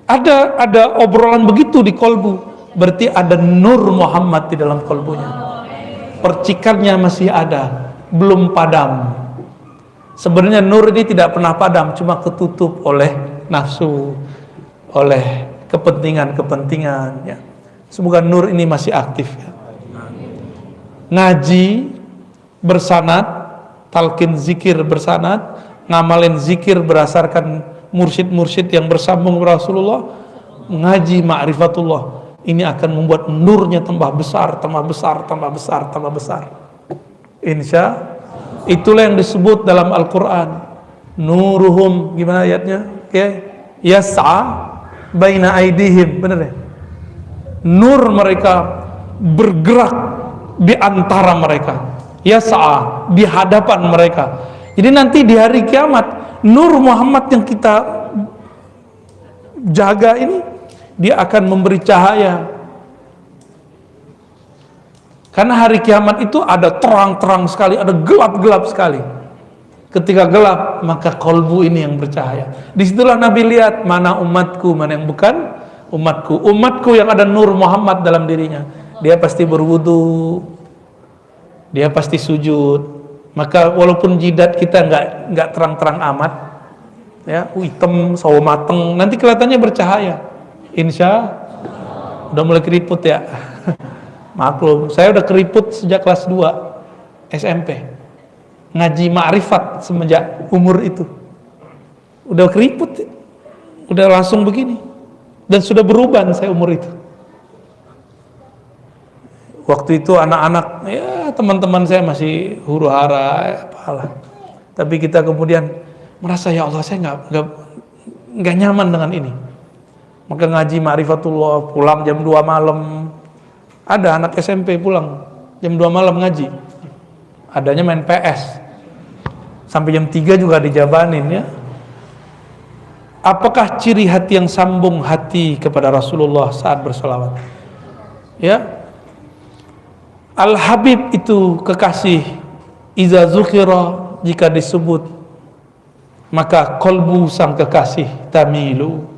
Speaker 1: Ada obrolan begitu di kolbu, berarti ada nur Muhammad di dalam kolbunya. Percikannya masih ada. belum padam. Sebenarnya nur ini tidak pernah padam, cuma ketutup oleh nafsu, oleh kepentingan-kepentingan, ya. Semoga nur ini masih aktif, ya. Ngaji bersanad, talqin zikir bersanad, ngamalin zikir berdasarkan mursyid-mursyid yang bersambung Rasulullah, ngaji ma'rifatullah, ini akan membuat nurnya tambah besar, tambah besar, tambah besar, tambah besar. Insya itulah yang disebut dalam Al-Quran, nuruhum, gimana ayatnya? Yas'a baina aidihim, benar ya? Nur mereka bergerak di antara mereka, yas'a, di hadapan mereka. Jadi nanti di hari kiamat, nur Muhammad yang kita jaga ini, dia akan memberi cahaya. Karena hari kiamat itu ada terang-terang sekali, ada gelap-gelap sekali. Ketika gelap, maka kolbu ini yang bercahaya. Disitulah Nabi lihat mana umatku, mana yang bukan umatku. Umatku yang ada nur Muhammad dalam dirinya, dia pasti berwudu, dia pasti sujud. Maka walaupun jidat kita nggak terang-terang amat, ya, hitam, sawo mateng, nanti kelihatannya bercahaya. Insya udah mulai keriput ya. Maklum, saya udah keriput sejak kelas 2 SMP. Ngaji ma'rifat semenjak umur itu. Udah keriput, udah langsung begini. Dan sudah beruban saya umur itu. Waktu itu anak-anak, ya teman-teman saya masih huru hara, apalah. Tapi kita kemudian merasa, ya Allah, saya nggak nyaman dengan ini. Maka ngaji ma'rifatullah, pulang jam 2 malam. Ada anak SMP pulang jam 2 malam ngaji. Adanya main PS. Sampai jam 3 juga dijabanin, ya. Apakah ciri hati yang sambung hati kepada Rasulullah saat bersolawat? Ya. Al-Habib itu kekasih. Iza zukhira, jika disebut, maka kolbu sang kekasih tamilu.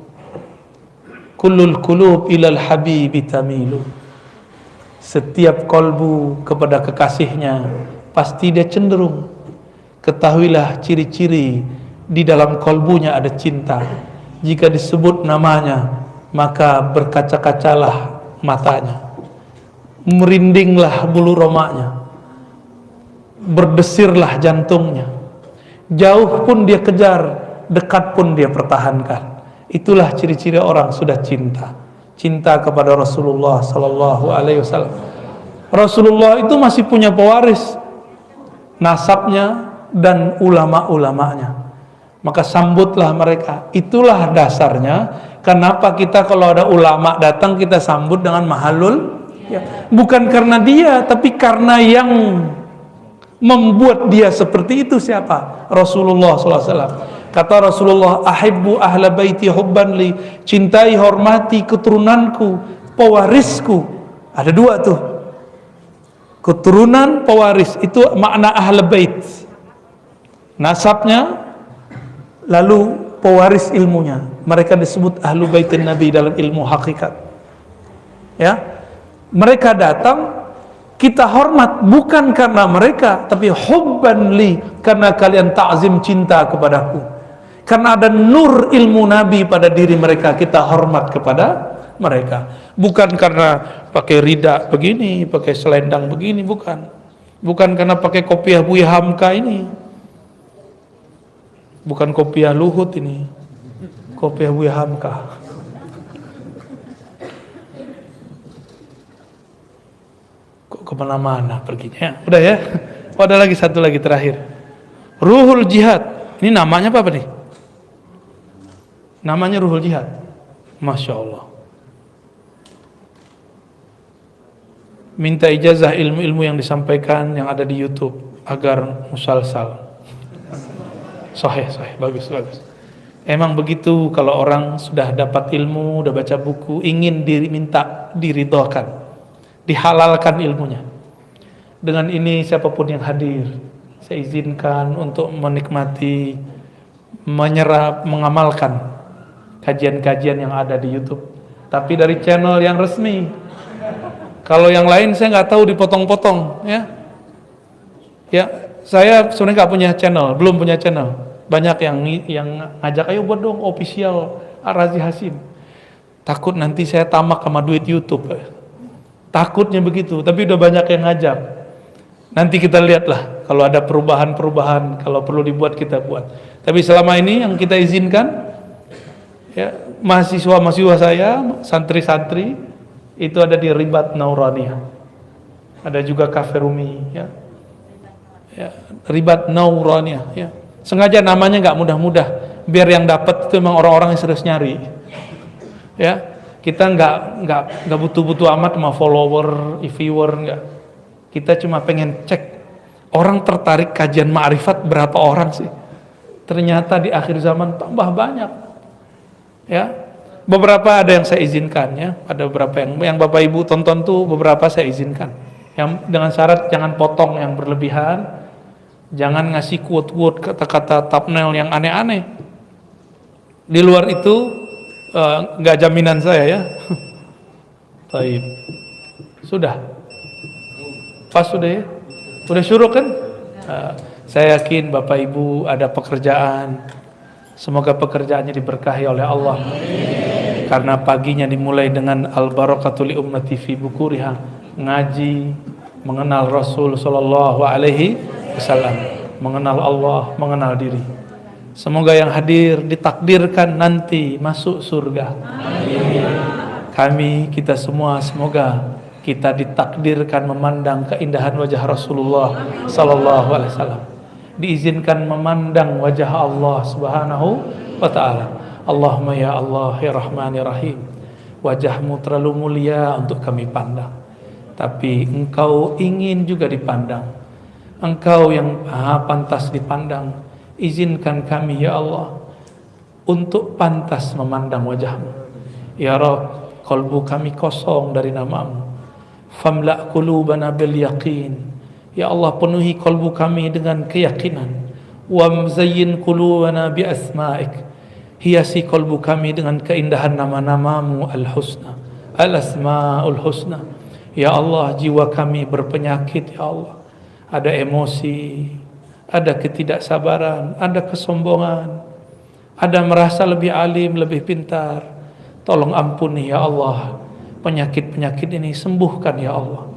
Speaker 1: Kullul kulub ilal habibi tamilu. Setiap kolbu kepada kekasihnya pasti dia cenderung. Ketahuilah ciri-ciri di dalam kolbunya ada cinta. Jika disebut namanya, maka berkaca-kacalah matanya, merindinglah bulu romaknya, berdesirlah jantungnya. Jauh pun dia kejar, dekat pun dia pertahankan. Itulah ciri-ciri orang sudah cinta. Cinta kepada Rasulullah Sallallahu Alaihi Wasallam. Rasulullah itu masih punya pewaris, nasabnya dan ulama-ulamanya. Maka sambutlah mereka. Itulah dasarnya kenapa kita kalau ada ulama datang kita sambut dengan mahalul, ya. Bukan karena dia, tapi karena yang membuat dia seperti itu siapa? Rasulullah Sallallahu Alaihi Wasallam. Kata Rasulullah, ahibbu ahla baiti hubban li, cintai hormati keturunanku, pewarisku. Ada 2 tuh, keturunan, pewaris, itu makna ahla bait, nasabnya, lalu pewaris ilmunya. Mereka disebut ahlu baitin Nabi dalam ilmu hakikat, ya. Mereka datang, kita hormat bukan karena mereka, tapi hubban li, karena kalian ta'zim, cinta kepadaku. Karena ada nur ilmu Nabi pada diri mereka, kita hormat kepada mereka. Bukan karena pakai rida begini, pakai selendang begini, bukan. Bukan karena pakai kopiah Buya Hamka ini. Bukan kopiah Luhut ini. Kopiah Buya Hamka. Kok kemana-mana perginya? Udah ya? Oh, ada lagi satu lagi terakhir. Ruhul Jihad. Ini namanya apa nih? Namanya Ruhul Jihad. Masya Allah. Minta ijazah ilmu-ilmu yang disampaikan yang ada di YouTube agar musalsal. Sahih, bagus. Emang begitu, kalau orang sudah dapat ilmu, sudah baca buku, ingin minta diridhokan, dihalalkan ilmunya. Dengan ini siapapun yang hadir, saya izinkan untuk menikmati, menyerap, mengamalkan kajian-kajian yang ada di YouTube, tapi dari channel yang resmi. Kalau yang lain saya nggak tahu, dipotong-potong, ya. Saya sebenarnya nggak punya channel, belum punya channel. Banyak yang ngajak, ayo buat dong official Ar-Razi Hasim. Takut nanti saya tamak sama duit YouTube. Takutnya begitu, tapi udah banyak yang ngajak. Nanti kita lihatlah kalau ada perubahan-perubahan, kalau perlu dibuat kita buat. Tapi selama ini yang kita izinkan, ya, mahasiswa saya, santri-santri itu ada di Ribat Nauraniyah. Ada juga Cafe Rumi, ya. Ya, Ribat Nauraniyah, ya. Sengaja namanya nggak mudah-mudah, biar yang dapat itu memang orang-orang yang serius nyari. Ya, kita nggak butuh-butuh amat sama follower, viewer, nggak. Kita cuma pengen cek orang tertarik kajian ma'rifat berapa orang sih. Ternyata di akhir zaman tambah banyak. Ya, beberapa ada yang saya izinkan, ya, ada beberapa yang Bapak Ibu tonton tuh beberapa saya izinkan. Yang dengan syarat jangan potong yang berlebihan. Jangan ngasih quote-quote, kata-kata thumbnail yang aneh-aneh. Di luar itu nggak jaminan saya, ya. Baik, sudah, pas sudah, ya, udah syuruk kan? Saya yakin Bapak Ibu ada pekerjaan. Semoga pekerjaannya diberkahi oleh Allah. Karena paginya dimulai dengan al-barakatu li ummati fi bukuriha, ngaji, mengenal Rasul sallallahu alaihi wasallam, mengenal Allah, mengenal diri. Semoga yang hadir ditakdirkan nanti masuk surga. Amin. Kami, kita semua, semoga kita ditakdirkan memandang keindahan wajah Rasulullah sallallahu alaihi wasallam. Diizinkan memandang wajah Allah subhanahu wa ta'ala. Allahumma ya Allah ya Rahman ya Rahim, wajahmu terlalu mulia untuk kami pandang, tapi engkau ingin juga dipandang. Engkau yang maha pantas dipandang. Izinkan kami ya Allah untuk pantas memandang wajahmu. Ya Rabb, qalbu kami kosong dari namamu. Famla' qulubana bil yaqin. Ya Allah, penuhi kalbu kami dengan keyakinan. Wa mzayyin qulubana bi asma'ik. Hiasi kalbu kami dengan keindahan nama-namamu al-husna, al-asma'ul husna. Ya Allah, jiwa kami berpenyakit ya Allah. Ada emosi, ada ketidaksabaran, ada kesombongan, ada merasa lebih alim, lebih pintar. Tolong ampuni ya Allah penyakit-penyakit ini, sembuhkan ya Allah.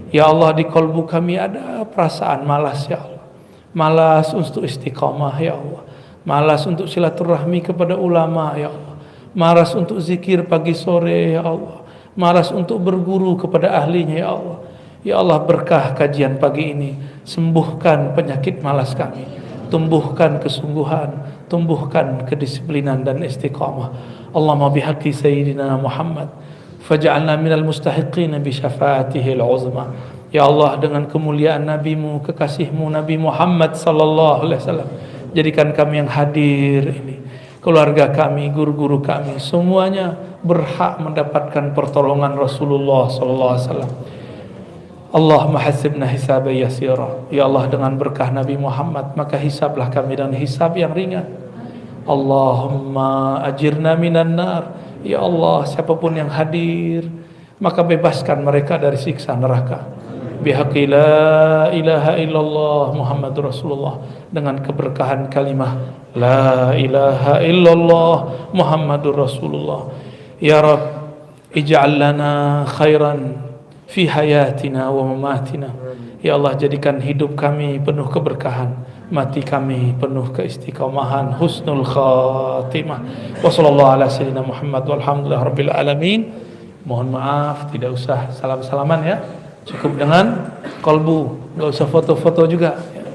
Speaker 1: Ya Allah, di kalbu kami ada perasaan malas ya Allah. Malas untuk istiqamah ya Allah. Malas untuk silaturahmi kepada ulama ya Allah. Malas untuk zikir pagi sore ya Allah. Malas untuk berguru kepada ahlinya ya Allah. Ya Allah, berkah kajian pagi ini. Sembuhkan penyakit malas kami. Tumbuhkan kesungguhan, tumbuhkan kedisiplinan dan istiqamah. Allahumma bihaqqi sayyidina Muhammad faj'alna minal mustahiqin bi syafaatihi al-uzma. Ya Allah, dengan kemuliaan nabimu, kekasihmu Nabi Muhammad sallallahu alaihi wasallam, jadikan kami yang hadir ini, keluarga kami, guru-guru kami, semuanya berhak mendapatkan pertolongan Rasulullah sallallahu alaihi wasallam. Allahumma hasibna hisaban yasira. Ya Allah, dengan berkah Nabi Muhammad, maka hisablah kami dengan hisab yang ringan. Allahumma ajirna minan nar. Ya Allah, siapapun yang hadir, maka bebaskan mereka dari siksa neraka. Bihaqqi la ilaha illallah Muhammadur Rasulullah, dengan keberkahan kalimah la ilaha illallah Muhammadur Rasulullah. Ya Rabb, ij'al lana khairan fi hayatina wa mamatina. Ya Allah, jadikan hidup kami penuh keberkahan, mati kami penuh keistiqomahan, husnul khatimah. Wa sallallahu ala sayyidina Muhammad walhamdulillah rabbil alamin. Mohon maaf, tidak usah salam-salaman ya. Cukup dengan kalbu, enggak usah foto-foto juga ya.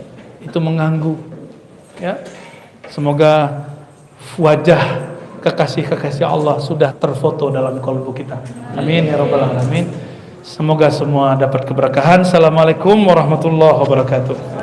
Speaker 1: Itu mengganggu ya. Semoga wajah kekasih-kekasih Allah sudah terfoto dalam kalbu kita. Amin ya rabbal alamin. Semoga semua dapat keberkahan. Assalamualaikum warahmatullahi wabarakatuh.